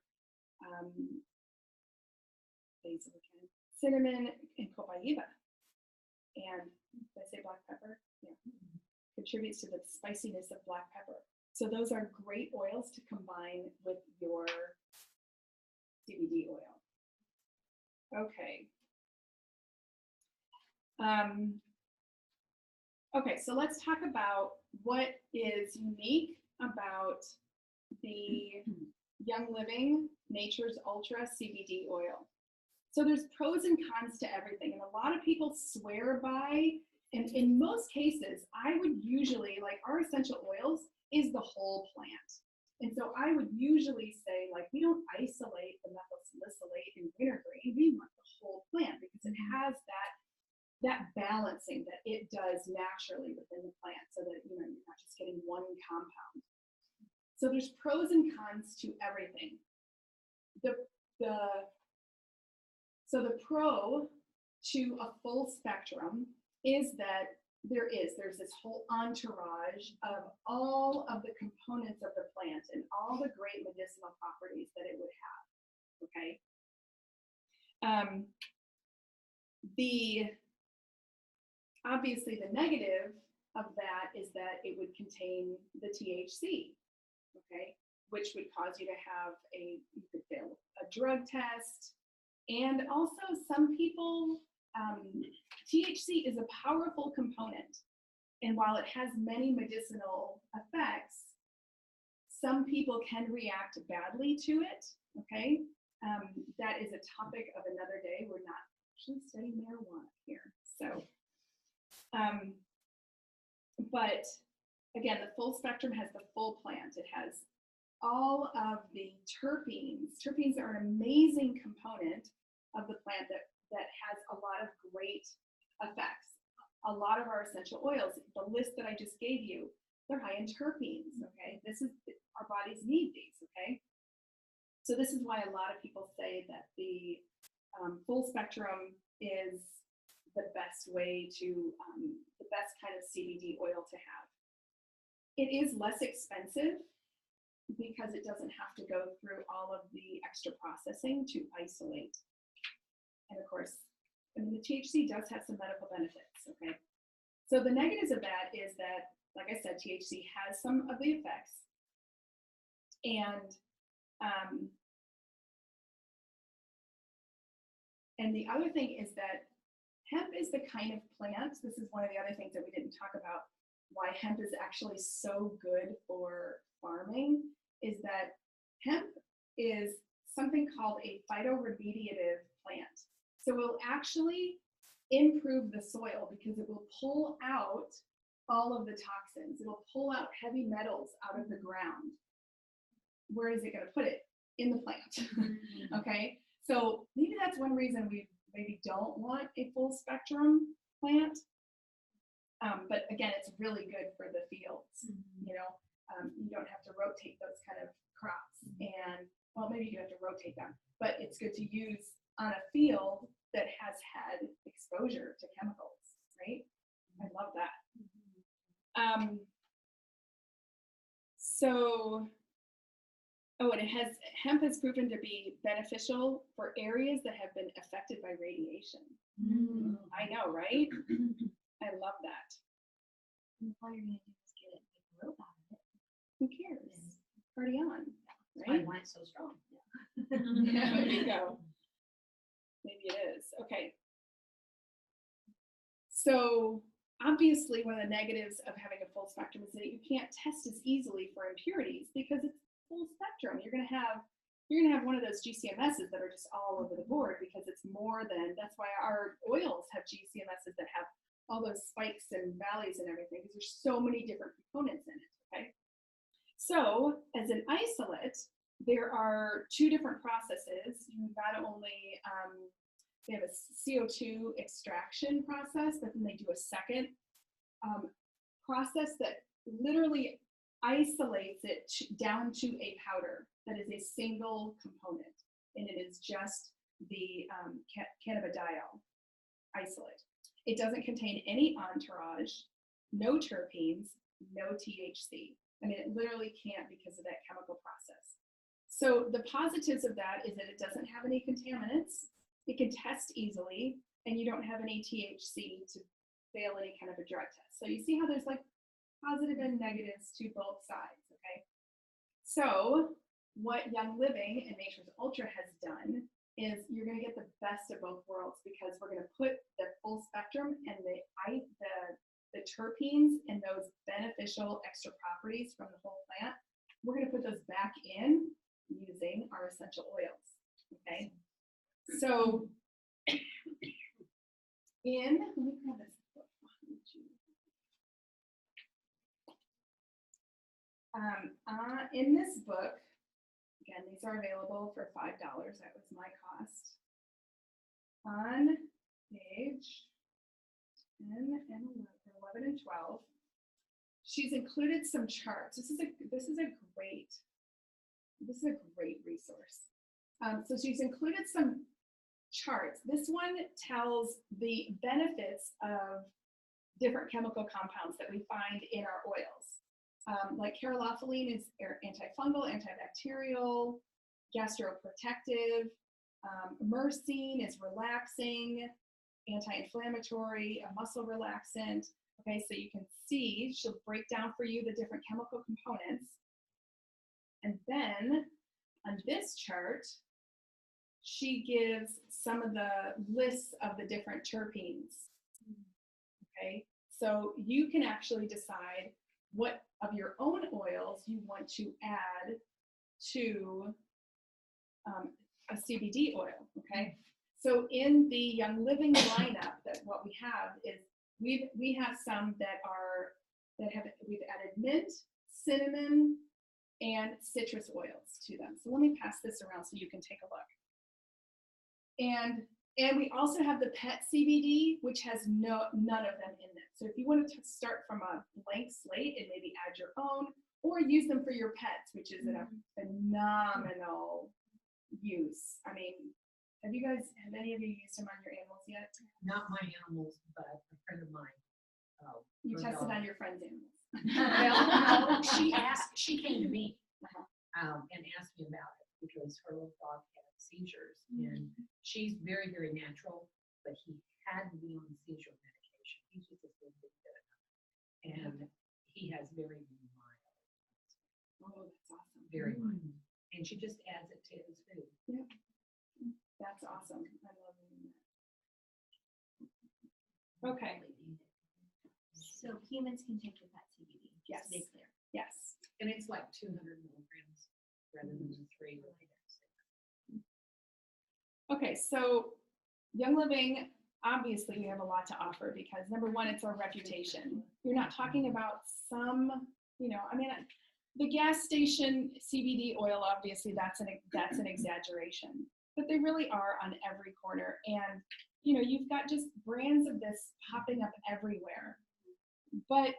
A: basil again, cinnamon, and copaiba. And did I say black pepper? Yeah. Contributes to the spiciness of black pepper. So those are great oils to combine with your CBD oil. Okay. Okay, so let's talk about what is unique about the Young Living Nature's Ultra CBD oil. So there's pros and cons to everything, and a lot of people swear by, and in most cases, I would usually, like our essential oils is the whole plant. And so I would usually say, like, we don't isolate the methyl salicylate and wintergreen, we want the whole plant because it has that balancing that it does naturally within the plant, so that you're not just getting one compound. So there's pros and cons to everything. So the pro to a full spectrum is that there's this whole entourage of all of the components of the plant and all the great medicinal properties that it would have, okay? Obviously the negative of that is that it would contain the THC, okay? Which would cause you to have you could fail a drug test. And also some people, THC is a powerful component. And while it has many medicinal effects, some people can react badly to it, okay? That is a topic of another day. We're not actually studying marijuana here, so. But again, the full spectrum has the full plant. It has all of the terpenes. Terpenes are an amazing component of the plant that has a lot of great effects. A lot of our essential oils, the list that I just gave you, they're high in terpenes, okay? Our bodies need these, okay? So this is why a lot of people say that the full spectrum is the best way to, the best kind of CBD oil to have. It is less expensive because it doesn't have to go through all of the extra processing to isolate. And of course, I mean, the THC does have some medical benefits, okay? So the negatives of that is that, like I said, THC has some of the effects. And the other thing is that hemp is the kind of plant, this is one of the other things that we didn't talk about, why hemp is actually so good for farming, is that hemp is something called a phytoremediative plant. So it will actually improve the soil because it will pull out all of the toxins. It'll pull out heavy metals out of the ground. Where is it going to put it? In the plant. Okay, so maybe that's one reason we maybe don't want a full spectrum plant. But again, it's really good for the fields. You know, you don't have to rotate those kind of crops, and well, maybe you have to rotate them, but it's good to use on a field that has had exposure to chemicals, right? I love that. And hemp has proven to be beneficial for areas that have been affected by radiation. I know, right? I love that.
C: And all you're gonna do is get it like rope out of it.
A: Who cares? Party on,
C: That's why
A: right?
C: why it's so strong.
A: Yeah, there you go. Maybe it is. Okay. So obviously one of the negatives of having a full spectrum is that you can't test as easily for impurities because it's full spectrum. You're gonna have one of those GCMSs that are just all over the board because it's more than, that's why our oils have GCMSs that have all those spikes and valleys and everything, because there's so many different components in it, okay? So as an isolate, there are two different processes. You not only, they have a CO2 extraction process, but then they do a second process that literally isolates it down to a powder that is a single component, and it is just the cannabidiol isolate. It doesn't contain any entourage, no terpenes, no THC. I mean, it literally can't because of that chemical process. So the positives of that is that it doesn't have any contaminants, it can test easily, and you don't have any THC to fail any kind of a drug test. So you see how there's like positive and negatives to both sides, okay? So what Young Living and Nature's Ultra has done is you're going to get the best of both worlds, because we're going to put the full spectrum and the terpenes and those beneficial extra properties from the whole plant, we're going to put those back in using our essential oils, okay? So let me grab this book. In this book, again, these are available for $5. That was my cost. On page 10 and 11 and 12, she's included some charts. This is a great resource. So she's included some charts. This one tells the benefits of different chemical compounds that we find in our oils. Like caryophyllene is antifungal, antibacterial, gastroprotective. Myrcene is relaxing, anti-inflammatory, a muscle relaxant. Okay, so you can see she'll break down for you the different chemical components. And then on this chart, she gives some of the lists of the different terpenes. Okay, so you can actually decide what of your own oils you want to add to a CBD oil, okay? So in the Young Living lineup, that what we have is we have some we've added mint, cinnamon, and citrus oils to them. So let me pass this around so you can take a look. And we also have the pet CBD, which has none of them in it. So if you wanted to start from a blank slate and maybe add your own, or use them for your pets, which is a phenomenal use. I mean, Have any of you used them on your animals yet?
D: Not my animals, but a friend of mine.
A: You
D: her
A: tested
D: dog.
A: on your friend's animals.
D: Well, no, she came to me,
A: Uh-huh.
D: and asked me about it because her little dog had seizures, and she's very, very natural, but he had to be on seizure medication. He just didn't get it. And he has very mild,
A: Oh, that's awesome.
D: very mild, and she just adds it to his food.
A: Yeah. That's awesome. I love hearing that. Okay.
C: So humans can take the pet CBD. just
A: Yes.
C: to be clear.
A: Yes.
D: And it's like 200 milligrams rather than the 3 or 6.
A: Okay, so Young Living, obviously we have a lot to offer because number one, it's our reputation. You're not talking about some, the gas station CBD oil, obviously that's an exaggeration, but they really are on every corner. And, you've got just brands of this popping up everywhere. But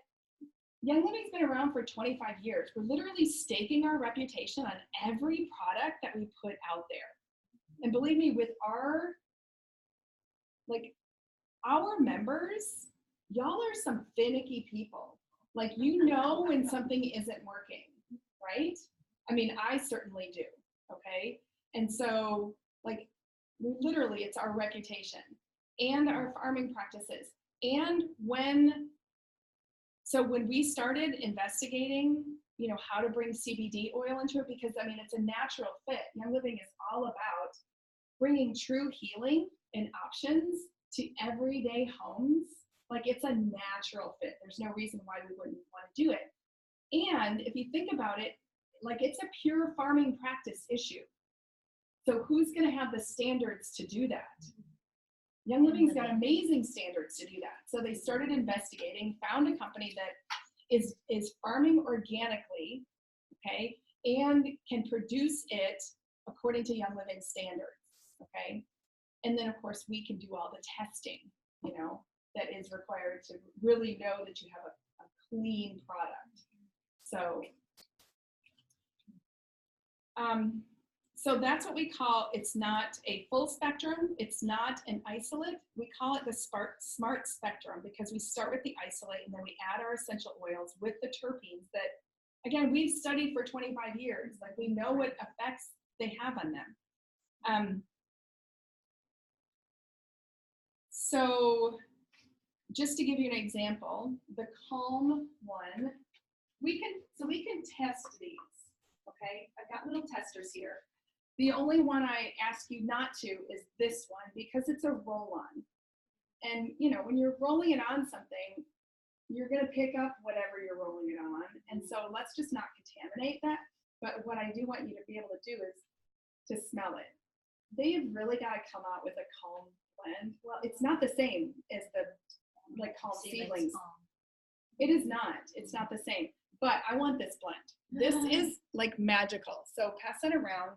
A: Young Living's been around for 25 years. We're literally staking our reputation on every product that we put out there. And believe me, with our members, y'all are some finicky people. When something isn't working, right? I mean, I certainly do, okay? And so, it's our reputation and our farming practices. And when we started investigating, how to bring CBD oil into it, because it's a natural fit. Young Living is all about bringing true healing and options to everyday homes. It's a natural fit. There's no reason why we wouldn't want to do it. And if you think about it, it's a pure farming practice issue. So who's going to have the standards to do that? Young Living's got amazing standards to do that. So they started investigating, found a company that is farming organically, okay, and can produce it according to Young Living standards, okay? And then, of course, we can do all the testing, that is required to really know that you have a clean product. So that's what we call, it's not a full spectrum, it's not an isolate. We call it the smart spectrum because we start with the isolate and then we add our essential oils with the terpenes that, again, we've studied for 25 years. We know what effects they have on them. So just to give you an example, the Calm one, we can test these, okay? I've got little testers here. The only one I ask you not to is this one because it's a roll-on. And when you're rolling it on something, you're gonna pick up whatever you're rolling it on. And so let's just not contaminate that. But what I do want you to be able to do is to smell it. They've really gotta come out with a Calm blend. Well, it's not the same as the Calm seedlings. It is not. It's not the same. But I want this blend. This is magical. So pass it around.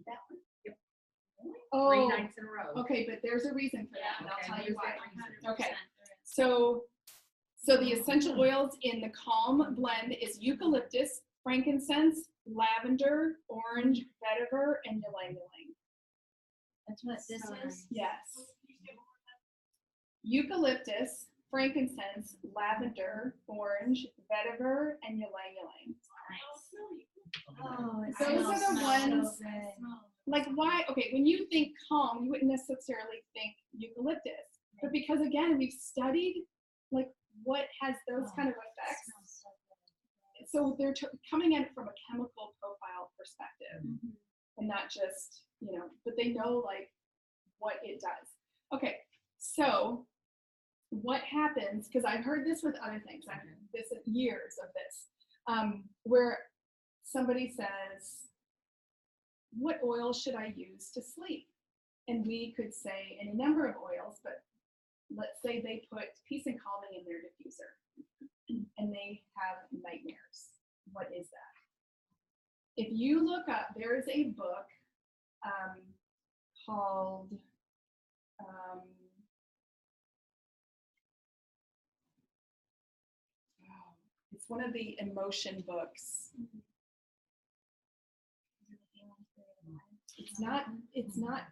D: That one? Yep.
A: Oh,
D: 3 nights in a row.
A: okay, but there's a reason for that, and I'll tell you why.
D: Reason.
A: Okay, so the essential oils in the Calm blend is eucalyptus, frankincense, lavender, orange, vetiver, and ylang ylang.
C: That's what this is?
A: Yes. Eucalyptus, frankincense, lavender, orange, vetiver, and ylang ylang.
C: Oh, it
A: Those are the
C: smells
A: ones-
C: so good.
A: Why? Okay, when you think Calm, you wouldn't necessarily think eucalyptus, but because again, we've studied what has those kind of effects.
C: Smells so good.
A: So they're coming at it from a chemical profile perspective, and not just but they know what it does. Okay, so what happens? Because I've heard this with other things. I've heard this years of this, where somebody says, what oil should I use to sleep? And we could say any number of oils, but let's say they put peace and calming in their diffuser and they have nightmares. What is that? If you look up, there is a book called it's one of the emotion books. It's not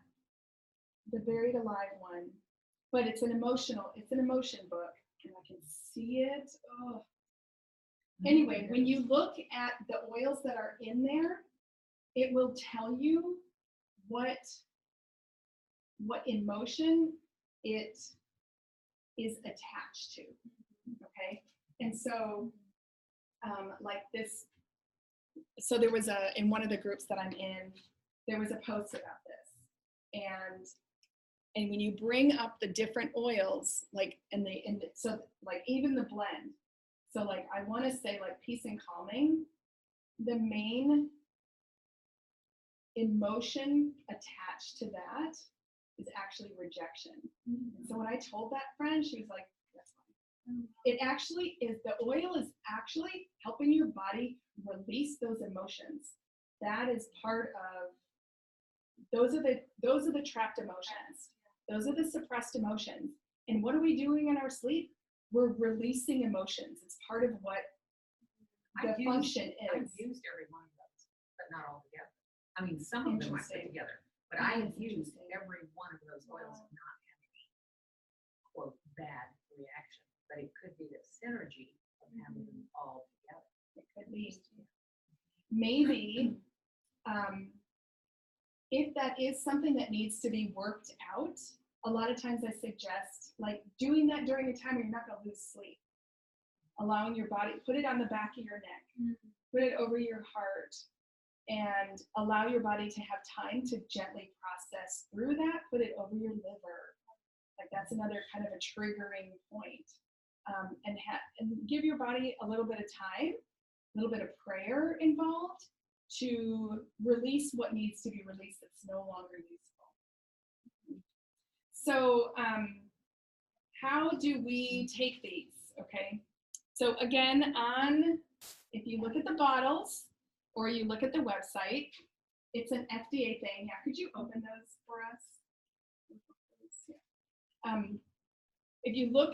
A: the Buried Alive one, but it's an emotion book, and I can see it. Oh. Anyway, when you look at the oils that are in there, it will tell you what emotion it is attached to, okay? And so, like this, so there was in one of the groups that I'm in, there was a post about this, and when you bring up the different oils, like, so like even the blend, so like I want to say like peace and calming, the main emotion attached to that is actually rejection. So when I told that friend, she was like, that's fine. It actually is, the oil is actually helping your body release those emotions. That is part of, those are the trapped emotions. Those are the suppressed emotions. And what are we doing in our sleep? We're releasing emotions. It's part of what the function is.
D: I've used every one of those, but not all together. I mean, some of them I put together, but I have used every one of those oils and not had any, quote, bad reaction. But it could be the synergy of having them all together.
A: It could be. Maybe, if that is something that needs to be worked out, a lot of times I suggest like doing that during a time where you're not going to lose sleep. Allowing your body, put it on the back of your neck, put it over your heart, and allow your body to have time to gently process through that. Put it over your liver. Like that's another kind of a triggering point. And give your body a little bit of time, a little bit of prayer involved to release what needs to be released that's no longer useful. So how do we take these? Okay. So again, if you look at the bottles or you look at the website, it's an FDA thing. Yeah, could you open those for us? If you look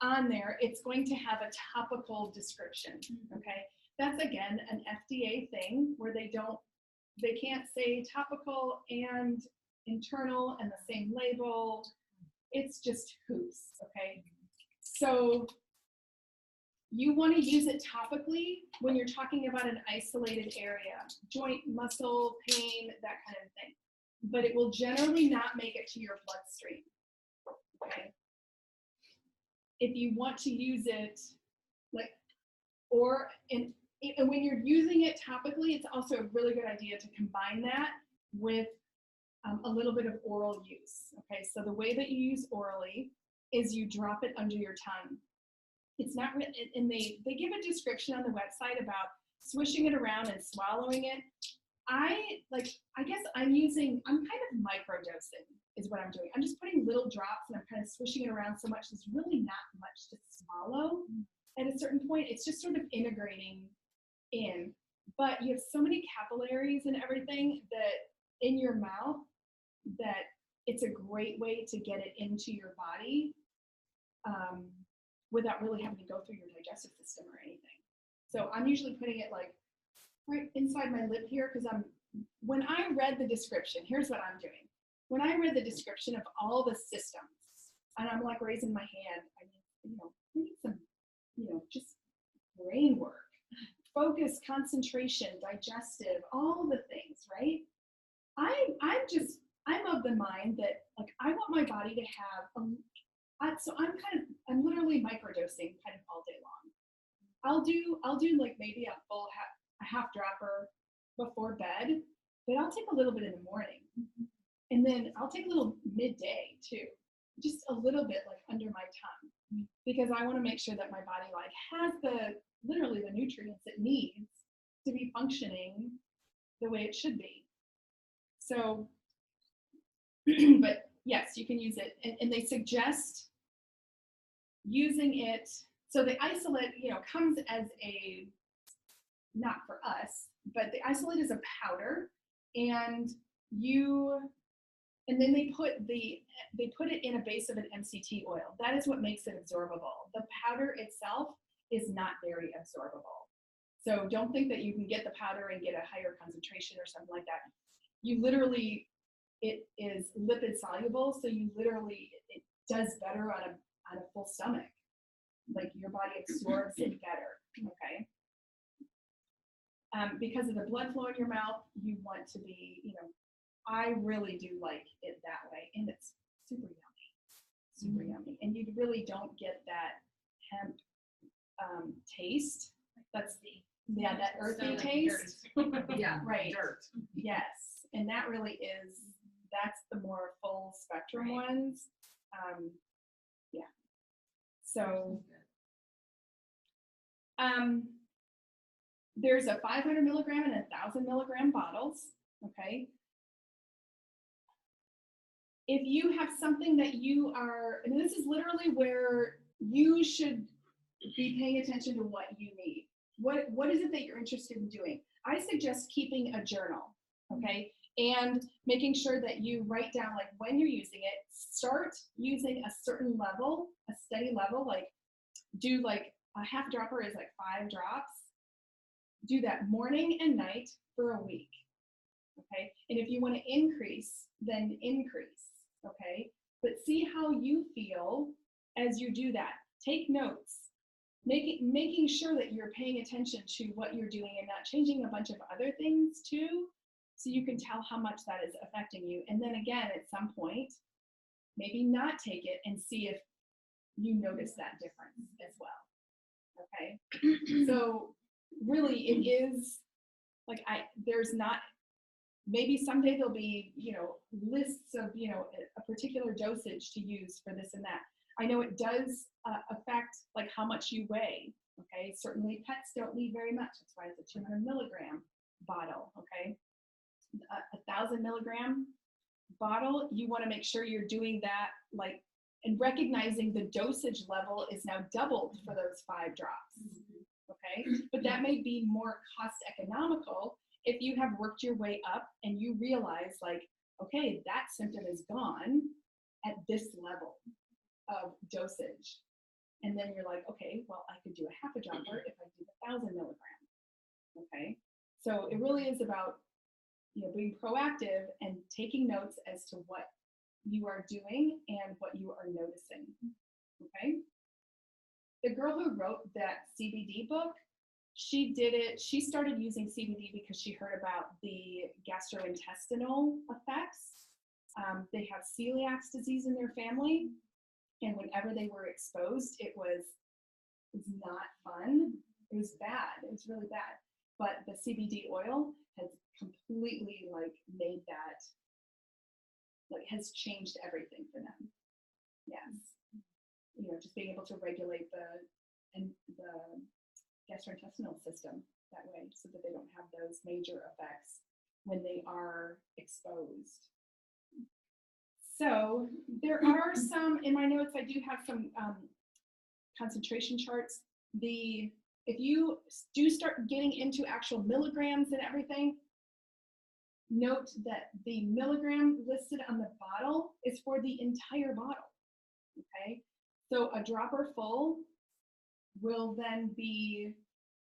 A: on there, it's going to have a topical description, okay? That's again an FDA thing where they can't say topical and internal and the same label. It's just hoops, okay? So you want to use it topically when you're talking about an isolated area, joint, muscle, pain, that kind of thing. But it will generally not make it to your bloodstream, okay? If you want to use it, and when you're using it topically, it's also a really good idea to combine that with a little bit of oral use, okay? So the way that you use orally is you drop it under your tongue. It's not written, and they give a description on the website about swishing it around and swallowing it. I guess I'm kind of microdosing is what I'm doing. I'm just putting little drops and I'm kind of swishing it around so much. There's really not much to swallow at a certain point. It's just sort of integrating in. But you have so many capillaries and everything that in your mouth that it's a great way to get it into your body without really having to go through your digestive system or anything. So I'm usually putting it like right inside my lip here because when I read the description, here's what I'm doing. When I read the description of all the systems, and I'm like raising my hand, I mean, we need some, just brain work, focus, concentration, digestive, all the things, right? I'm of the mind that like I want my body to have so I'm literally microdosing kind of all day long. I'll do like maybe a half dropper before bed, but I'll take a little bit in the morning. And then I'll take a little midday too, just a little bit like under my tongue, because I want to make sure that my body like has literally the nutrients it needs to be functioning the way it should be. So, but yes, you can use it, and they suggest using it. So the isolate, comes as not for us, but the isolate is a powder, and then they put it in a base of an MCT oil. That is what makes it absorbable. The powder itself is not very absorbable. So don't think that you can get the powder and get a higher concentration or something like that. you literally, it is lipid soluble, so you literally, it does better on a full stomach. Like your body absorbs it better, okay? Because of the blood flow in your mouth, you want to be, I really do like it that way, and it's super yummy, and you really don't get that hemp taste. That's that earthy taste.
D: Yeah,
A: Right.
D: dirt.
A: Yes, and that really is, that's the more full spectrum ones. Yeah. So there's a 500 milligram and 1,000 milligram bottles, okay? If you have something that you are, and this is literally where you should be paying attention to what you need. What is it that you're interested in doing? I suggest keeping a journal, okay? And making sure that you write down like when you're using it, start using a certain level, a steady level, like do like a half dropper is like 5 drops. Do that morning and night for a week, okay? And if you want to increase, then increase, okay? But see how you feel as you do that. Take notes. Making sure that you're paying attention to what you're doing and not changing a bunch of other things too, so you can tell how much that is affecting you. And then again, at some point, maybe not take it and see if you notice that difference as well, okay? So really it is like, there's not, maybe someday there'll be, lists of, a particular dosage to use for this and that. I know it does affect like how much you weigh, okay? Certainly pets don't need very much. That's why it's a 200 milligram bottle, okay? 1,000 milligram bottle, you want to make sure you're doing that, like, and recognizing the dosage level is now doubled for those 5 drops, okay? But that may be more cost economical if you have worked your way up and you realize like, okay, that symptom is gone at this level of dosage. And then you're like, okay, well, I could do a half a dropper if I do 1,000 milligrams, okay? So it really is about, being proactive and taking notes as to what you are doing and what you are noticing, okay? The girl who wrote that CBD book, she started using CBD because she heard about the gastrointestinal effects. They have celiac disease in their family, and whenever they were exposed, it was not fun. It was bad. It was really bad. But the CBD oil has completely made that, has changed everything for them. Yes. Just being able to regulate the gastrointestinal system that way so that they don't have those major effects when they are exposed. So there are some, in my notes, I do have some concentration charts. If you do start getting into actual milligrams and everything, note that the milligram listed on the bottle is for the entire bottle, okay? So a dropper full will then be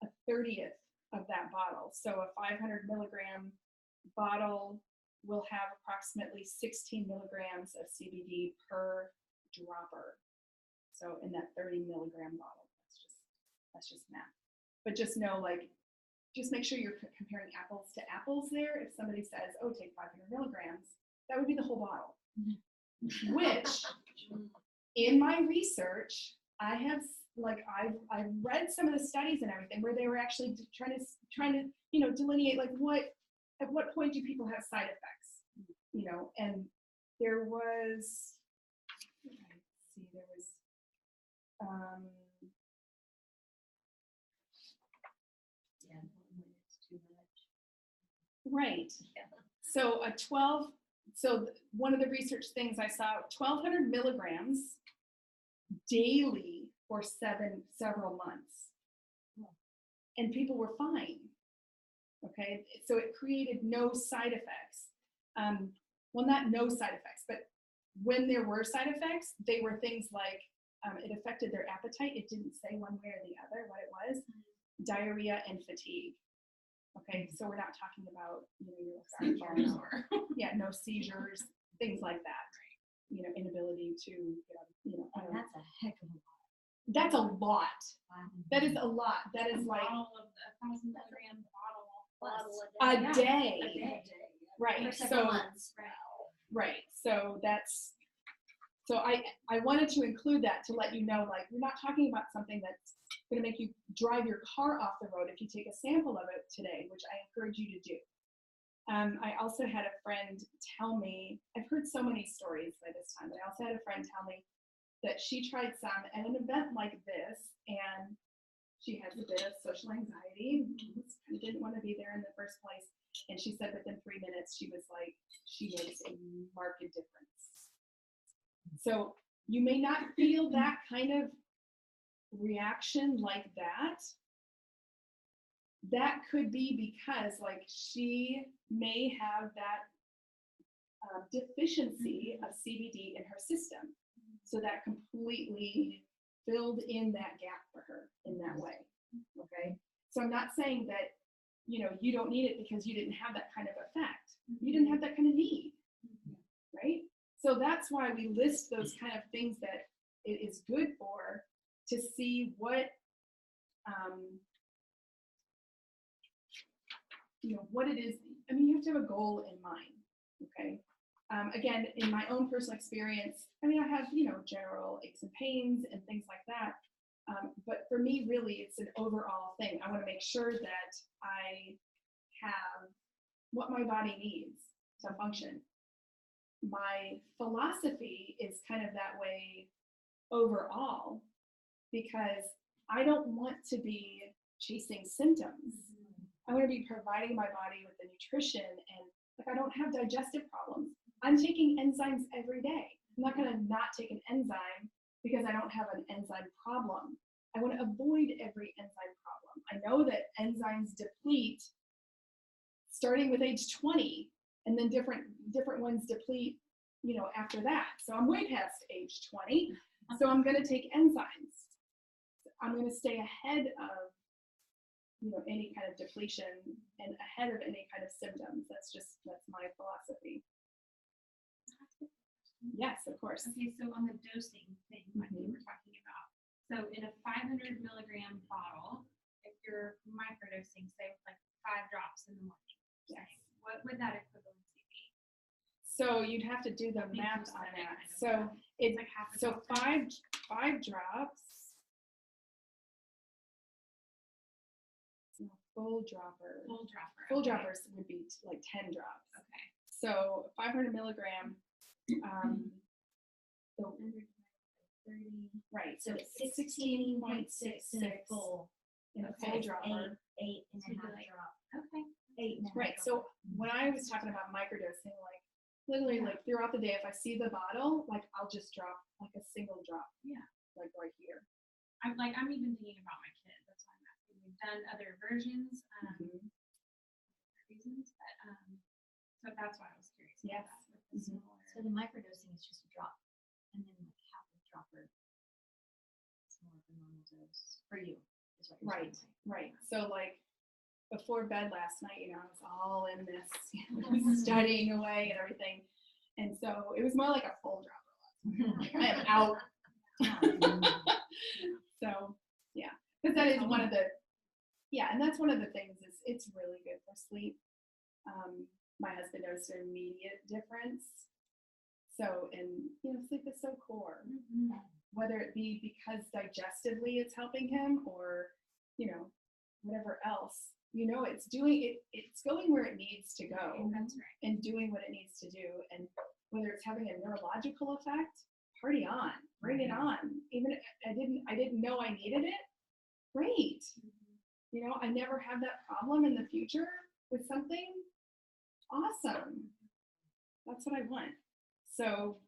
A: a 30th of that bottle. So a 500 milligram bottle will have approximately 16 milligrams of CBD per dropper. So in that 30 milligram bottle, that's just math. But just know, just make sure you're comparing apples to apples there. If somebody says, oh, take 500 milligrams, that would be the whole bottle. Which, in my research, I have, I've read some of the studies and everything where they were actually trying to delineate at what point do people have side effects, and there was, right. Yeah. So one of the research things I saw, 1,200 milligrams daily for several months. And people were fine, okay? So it created no side effects. Well, not no side effects, but when there were side effects, they were things like it affected their appetite. It didn't say one way or the other what it was. Diarrhea and fatigue. Okay, so we're not talking about, your seizures or, no seizures, things like that. Inability to get up,
C: And that's a heck of a lot.
A: that's a lot. That is a lot. That is like
C: Bottle of the 1,000 milligram bottle
A: a day.
C: A day.
A: Right.
C: For several
A: So
C: months.
A: right. So I wanted to include that to let you know, like, we're not talking about something that's going to make you drive your car off the road if you take a sample of it today, which I encourage you to do. I also had a friend tell me, I've heard so many stories by this time, but I also had a friend tell me that she tried some at an event like this, and she has a bit of social anxiety, and didn't want to be there in the first place. And she said within 3 minutes, she was like, she noticed a marked difference. So you may not feel that kind of reaction like that. That could be because, like, she may have that deficiency of CBD in her system. So that completely filled in that gap for her in that way. Okay. So I'm not saying that, you don't need it because you didn't have that kind of effect. You didn't have that kind of need. Right. So that's why we list those kind of things that it is good for, to see what, what it is. I mean, you have to have a goal in mind. Okay. Again, in my own personal experience, I have, general aches and pains and things like that. But for me, really, it's an overall thing. I want to make sure that I have what my body needs to function. My philosophy is kind of that way overall, because I don't want to be chasing symptoms. I want to be providing my body with the nutrition, and like, I don't have digestive problems. I'm taking enzymes every day. I'm not going to not take an enzyme because I don't have an enzyme problem. I want to avoid every enzyme problem. I know that enzymes deplete starting with age 20, and then different ones deplete, after that. So I'm way past age 20. So I'm going to take enzymes. I'm going to stay ahead of, any kind of depletion and ahead of any kind of symptoms. That's my philosophy. Yes, of course.
E: Okay, so on the dosing thing, like you were talking about, so in a 500 milligram bottle, if you're microdosing, say like 5 drops in the morning,
A: Yes.
E: What would that equivalency be?
A: So you'd have to do the math on that. So it's like half a drop. 5 drops. Full dropper. Full droppers would be like 10 drops. Okay. So 500 milligram. So 30. Right. So it's 16.66
C: in a full
A: dropper.
C: 8.5 drop.
E: Okay.
C: 8.5.
A: Right. So when I was talking about microdosing, like literally, like throughout the day, if I see the bottle, like I'll just drop like a single drop.
E: Yeah.
A: Like right here.
E: I'm even thinking about my kid. That's why I'm asking. We've done other versions, reasons, but so that's why I was curious.
A: Yes.
E: About that, with the smaller.
C: So the microdosing is just a drop, and then like half a dropper is more of a normal dose for you. Is what you're
A: Right.
C: saying.
A: Right. So like before bed last night, I was all in this, studying away and everything. And so it was more like a full dropper. Like, I am out. So yeah, because that is one of the, and that's one of the things, is it's really good for sleep. My husband noticed an immediate difference. So, and sleep is so core, whether it be because digestively it's helping him, or, whatever else, it's doing it, it's going where it needs to go.
E: That's right.
A: And doing what it needs to do. And whether it's having a neurological effect, party on, bring it on. Even if I didn't know I needed it, great. I never have that problem in the future with something. Awesome. That's what I want. So,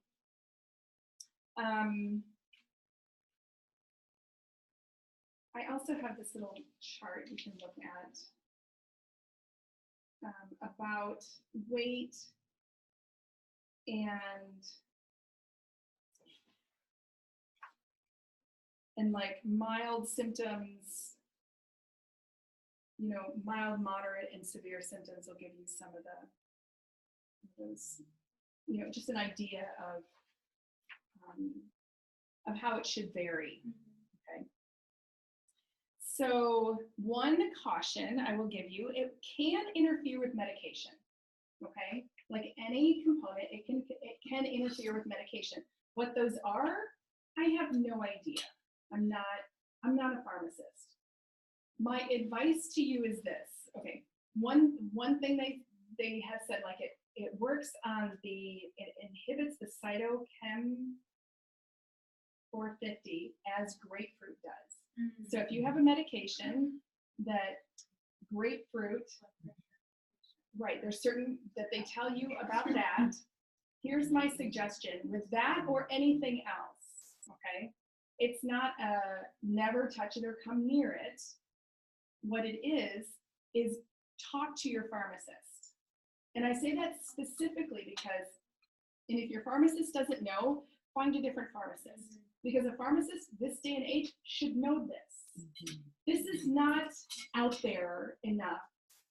A: I also have this little chart you can look at about weight and like mild symptoms, mild, moderate, and severe symptoms will give you some of those, just an idea of how it should vary. Okay. So one caution I will give you, it can interfere with medication. Okay, like any component, it can interfere with medication. What those are, I have no idea. I'm not a pharmacist. My advice to you is this. Okay, one thing they have said, like it works on it inhibits the cytochrome 450 as grapefruit does. So if you have a medication that grapefruit, right, there's certain that they tell you about that. Here's my suggestion with that or anything else, okay? It's not a never touch it or come near it. What it is talk to your pharmacist. And I say that specifically because, and if your pharmacist doesn't know, find a different pharmacist. Because a pharmacist this day and age should know this. This is not out there enough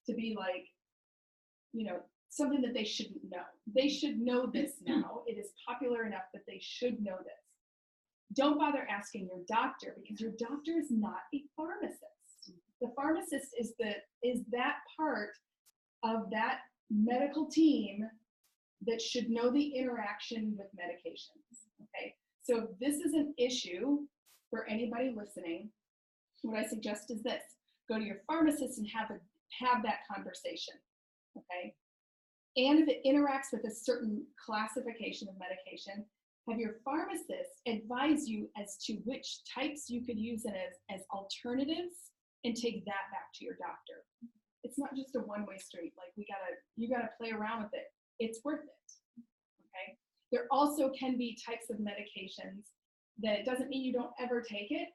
A: to be like, something that they shouldn't know. They should know this now. It is popular enough that they should know this. Don't bother asking your doctor because your doctor is not a pharmacist. The pharmacist is that part of that medical team that should know the interaction with medications. Okay, so if this is an issue for anybody listening, what I suggest is this: go to your pharmacist and have that conversation. Okay, and if it interacts with a certain classification of medication, have your pharmacist advise you as to which types you could use it as alternatives, and take that back to your doctor. It's not just a one-way street. Like you gotta play around with it. It's worth it. Okay. There also can be types of medications that doesn't mean you don't ever take it.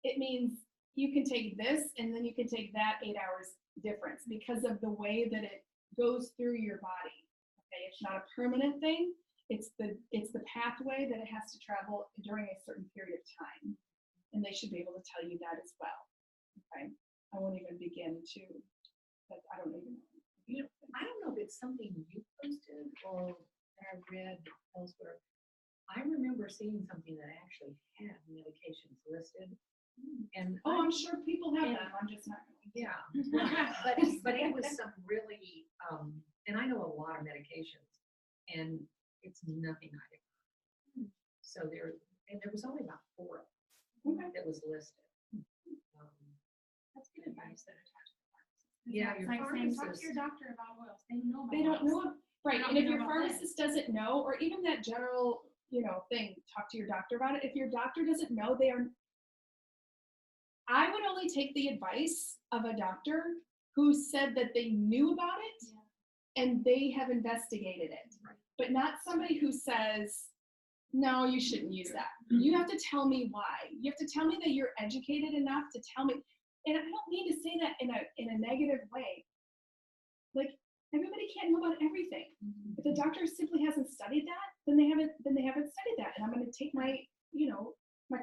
A: It means you can take this and then you can take that 8 hours difference because of the way that it goes through your body. Okay, it's not a permanent thing. It's the pathway that it has to travel during a certain period of time, and they should be able to tell you that as well. Okay, I won't even begin to. But I don't even know.
D: I don't know if it's something you posted or that I read elsewhere. I remember seeing something that actually had medications listed. And
A: I'm sure people have them. I'm just not going to.
D: Yeah, but it was some really, and I know a lot of medications, and it's nothing I ever. So there was only about 4 of them that was listed.
E: That's good advice that attached to the pharmacist.
D: Yeah,
E: It's
D: your
E: like saying, talk
D: pharmacist.
E: to your doctor about oils. They know about
A: They don't
E: oils.
A: know. Right, and if your pharmacist doesn't know, or even that general, thing, talk to your doctor about it. If your doctor doesn't know, I would only take the advice of a doctor who said that they knew about it and they have investigated it, but not somebody who says, no, you shouldn't use that. You have to tell me why. You have to tell me that you're educated enough to tell me. And I don't mean to say that in a negative way. Like, everybody can't know about everything. If the doctor simply hasn't studied that, then they haven't studied that. And I'm going to take my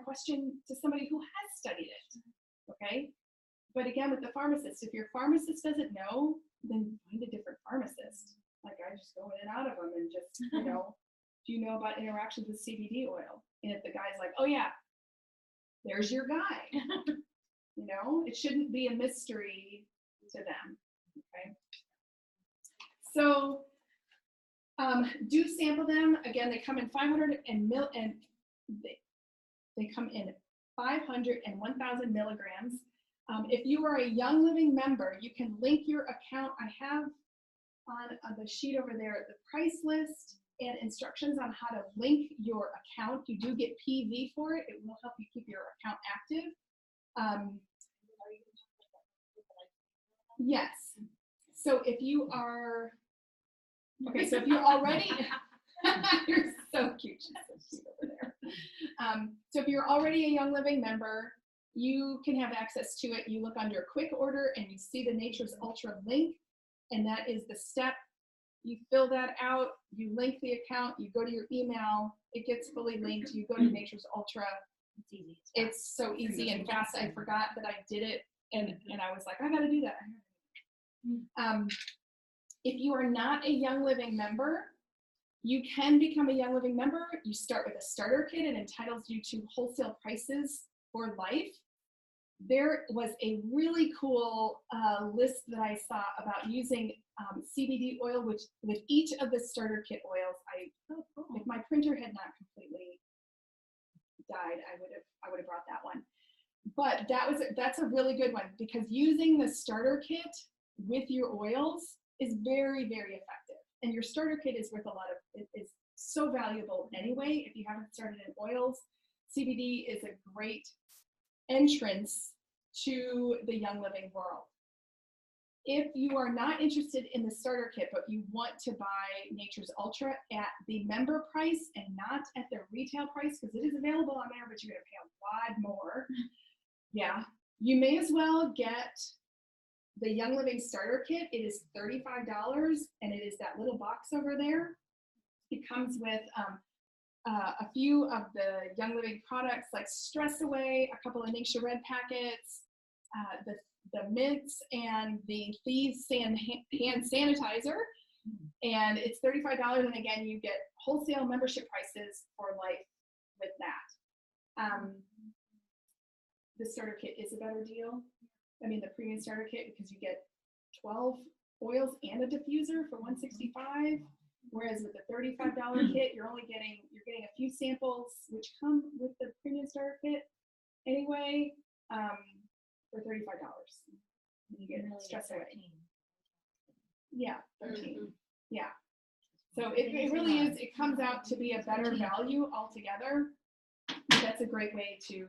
A: question to somebody who has studied it. Okay? But again, with the pharmacist, if your pharmacist doesn't know, then find a different pharmacist. Like, I just go in and out of them and just, do you know about interactions with CBD oil? And if the guy's like, oh yeah, there's your guy. It shouldn't be a mystery to them. Okay? So do sample them. Again, they come in 500 and they come in 500 and 1,000 milligrams. If you are a Young Living member, you can link your account. I have on the sheet over there the price list and instructions on how to link your account. You do get PV for it. It will help you keep your account active. Yes. So if you are, so if you're already, you're so cute. She's so cute over there. So if you're already a Young Living member, you can have access to it. You look under Quick Order and you see the Nature's Ultra link, and that is the step. You fill that out, you link the account, you go to your email, it gets fully linked, you go to Nature's Ultra.
C: It's easy.
A: It's so easy and fast. I forgot that I did it And I was like, I gotta do that. If you are not a Young Living member, you can become a Young Living member. You start with a starter kit. It entitles you to wholesale prices for life. There was a really cool list that I saw about using CBD oil, which with each of the starter kit oils. If my printer had not completely died, I would have brought that one. But that's a really good one, because using the starter kit with your oils is very, very effective. And your starter kit is worth a lot of, it is so valuable anyway. If you haven't started in oils, CBD is a great entrance to the Young Living world. If you are not interested in the starter kit, but you want to buy Nature's Ultra at the member price and not at the retail price, because it is available on there, but you're gonna pay a lot more. Yeah, you may as well get the Young Living starter kit. It is $35, and it is that little box over there. It comes with a few of the Young Living products like Stress Away, a couple of Ningxia Red packets, the mints, and the Thieves hand sanitizer. And it's $35, and again, you get wholesale membership prices for life with that. The starter kit is a better deal. I mean, the premium starter kit, because you get 12 oils and a diffuser for $165, whereas with the $35 kit, you're getting a few samples, which come with the premium starter kit anyway, for $35. And you get Stress Away. Yeah, 13. Yeah. So it really is. It comes out to be a better value altogether. But that's a great way to.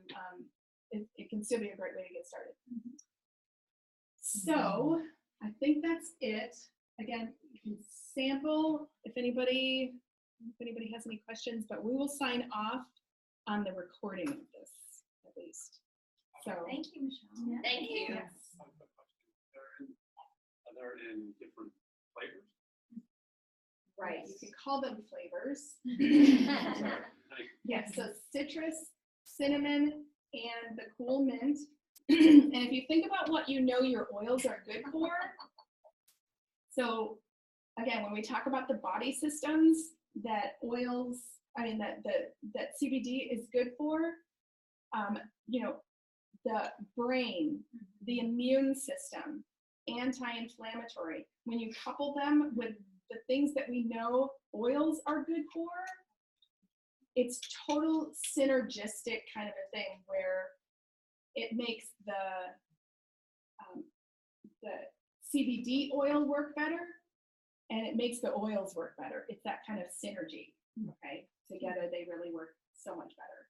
A: It can still be a great way to get started. So I think that's it. Again, you can sample if anybody has any questions, but we will sign off on the recording of this at least. So
C: Thank you, Michelle.
F: Thank you.
A: yes.
G: I have a question. Are they in different flavors?
F: Right.
A: You can call them flavors.
G: Sorry.
A: Yes, so citrus, cinnamon, and the cool mint. And if you think about what you know your oils are good for, so again, when we talk about the body systems that that CBD is good for, the brain, the immune system, anti-inflammatory. When you couple them with the things that we know oils are good for, it's total synergistic kind of a thing where it makes the CBD oil work better, and it makes the oils work better. It's that kind of synergy, okay? Together they really work so much better.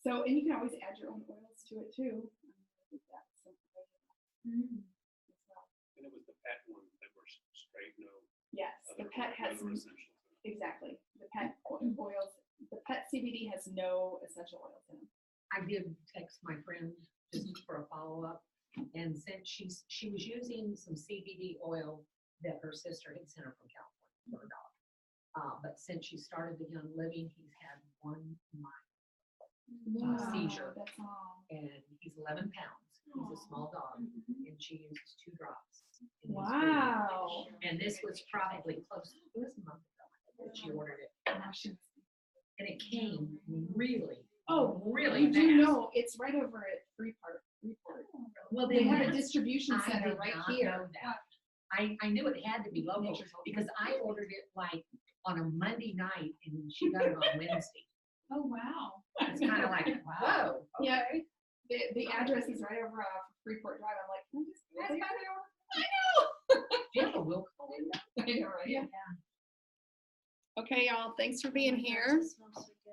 A: So, and you can always add your own oils to it too. I think that's something as well.
G: And it was the pet one that were straight, no
A: Yes, the
G: other
A: pet has
G: other essentials.
A: exactly. The pet oils. The pet CBD has no essential oils in them.
D: I did text my friend just for a follow-up, and since she was using some CBD oil that her sister had sent her from California for her dog. But since she started the Young Living, he's had one seizure,
A: That's all.
D: and he's 11 pounds. He's a small dog, and she uses 2 drops. in his food.
A: Wow.
D: And this was probably close, it was a month ago that she ordered it, and it came really, really
A: you do
D: fast.
A: know it's right over at Freeport.
D: Well,
A: They have a distribution
D: I
A: center
D: did
A: right
D: not
A: here.
D: know that. I knew it had to be local
A: Nature's Ultra.
D: because I ordered it like on a Monday night and she got it on Wednesday.
E: Oh, wow.
D: It's kind of like, whoa.
A: Yeah. The address is right over Freeport Drive. I'm like, can I just pass by there? I know.
D: Do you have a will call window?
A: I know, right? Yeah. Okay, y'all. Thanks for being here.
C: It smells so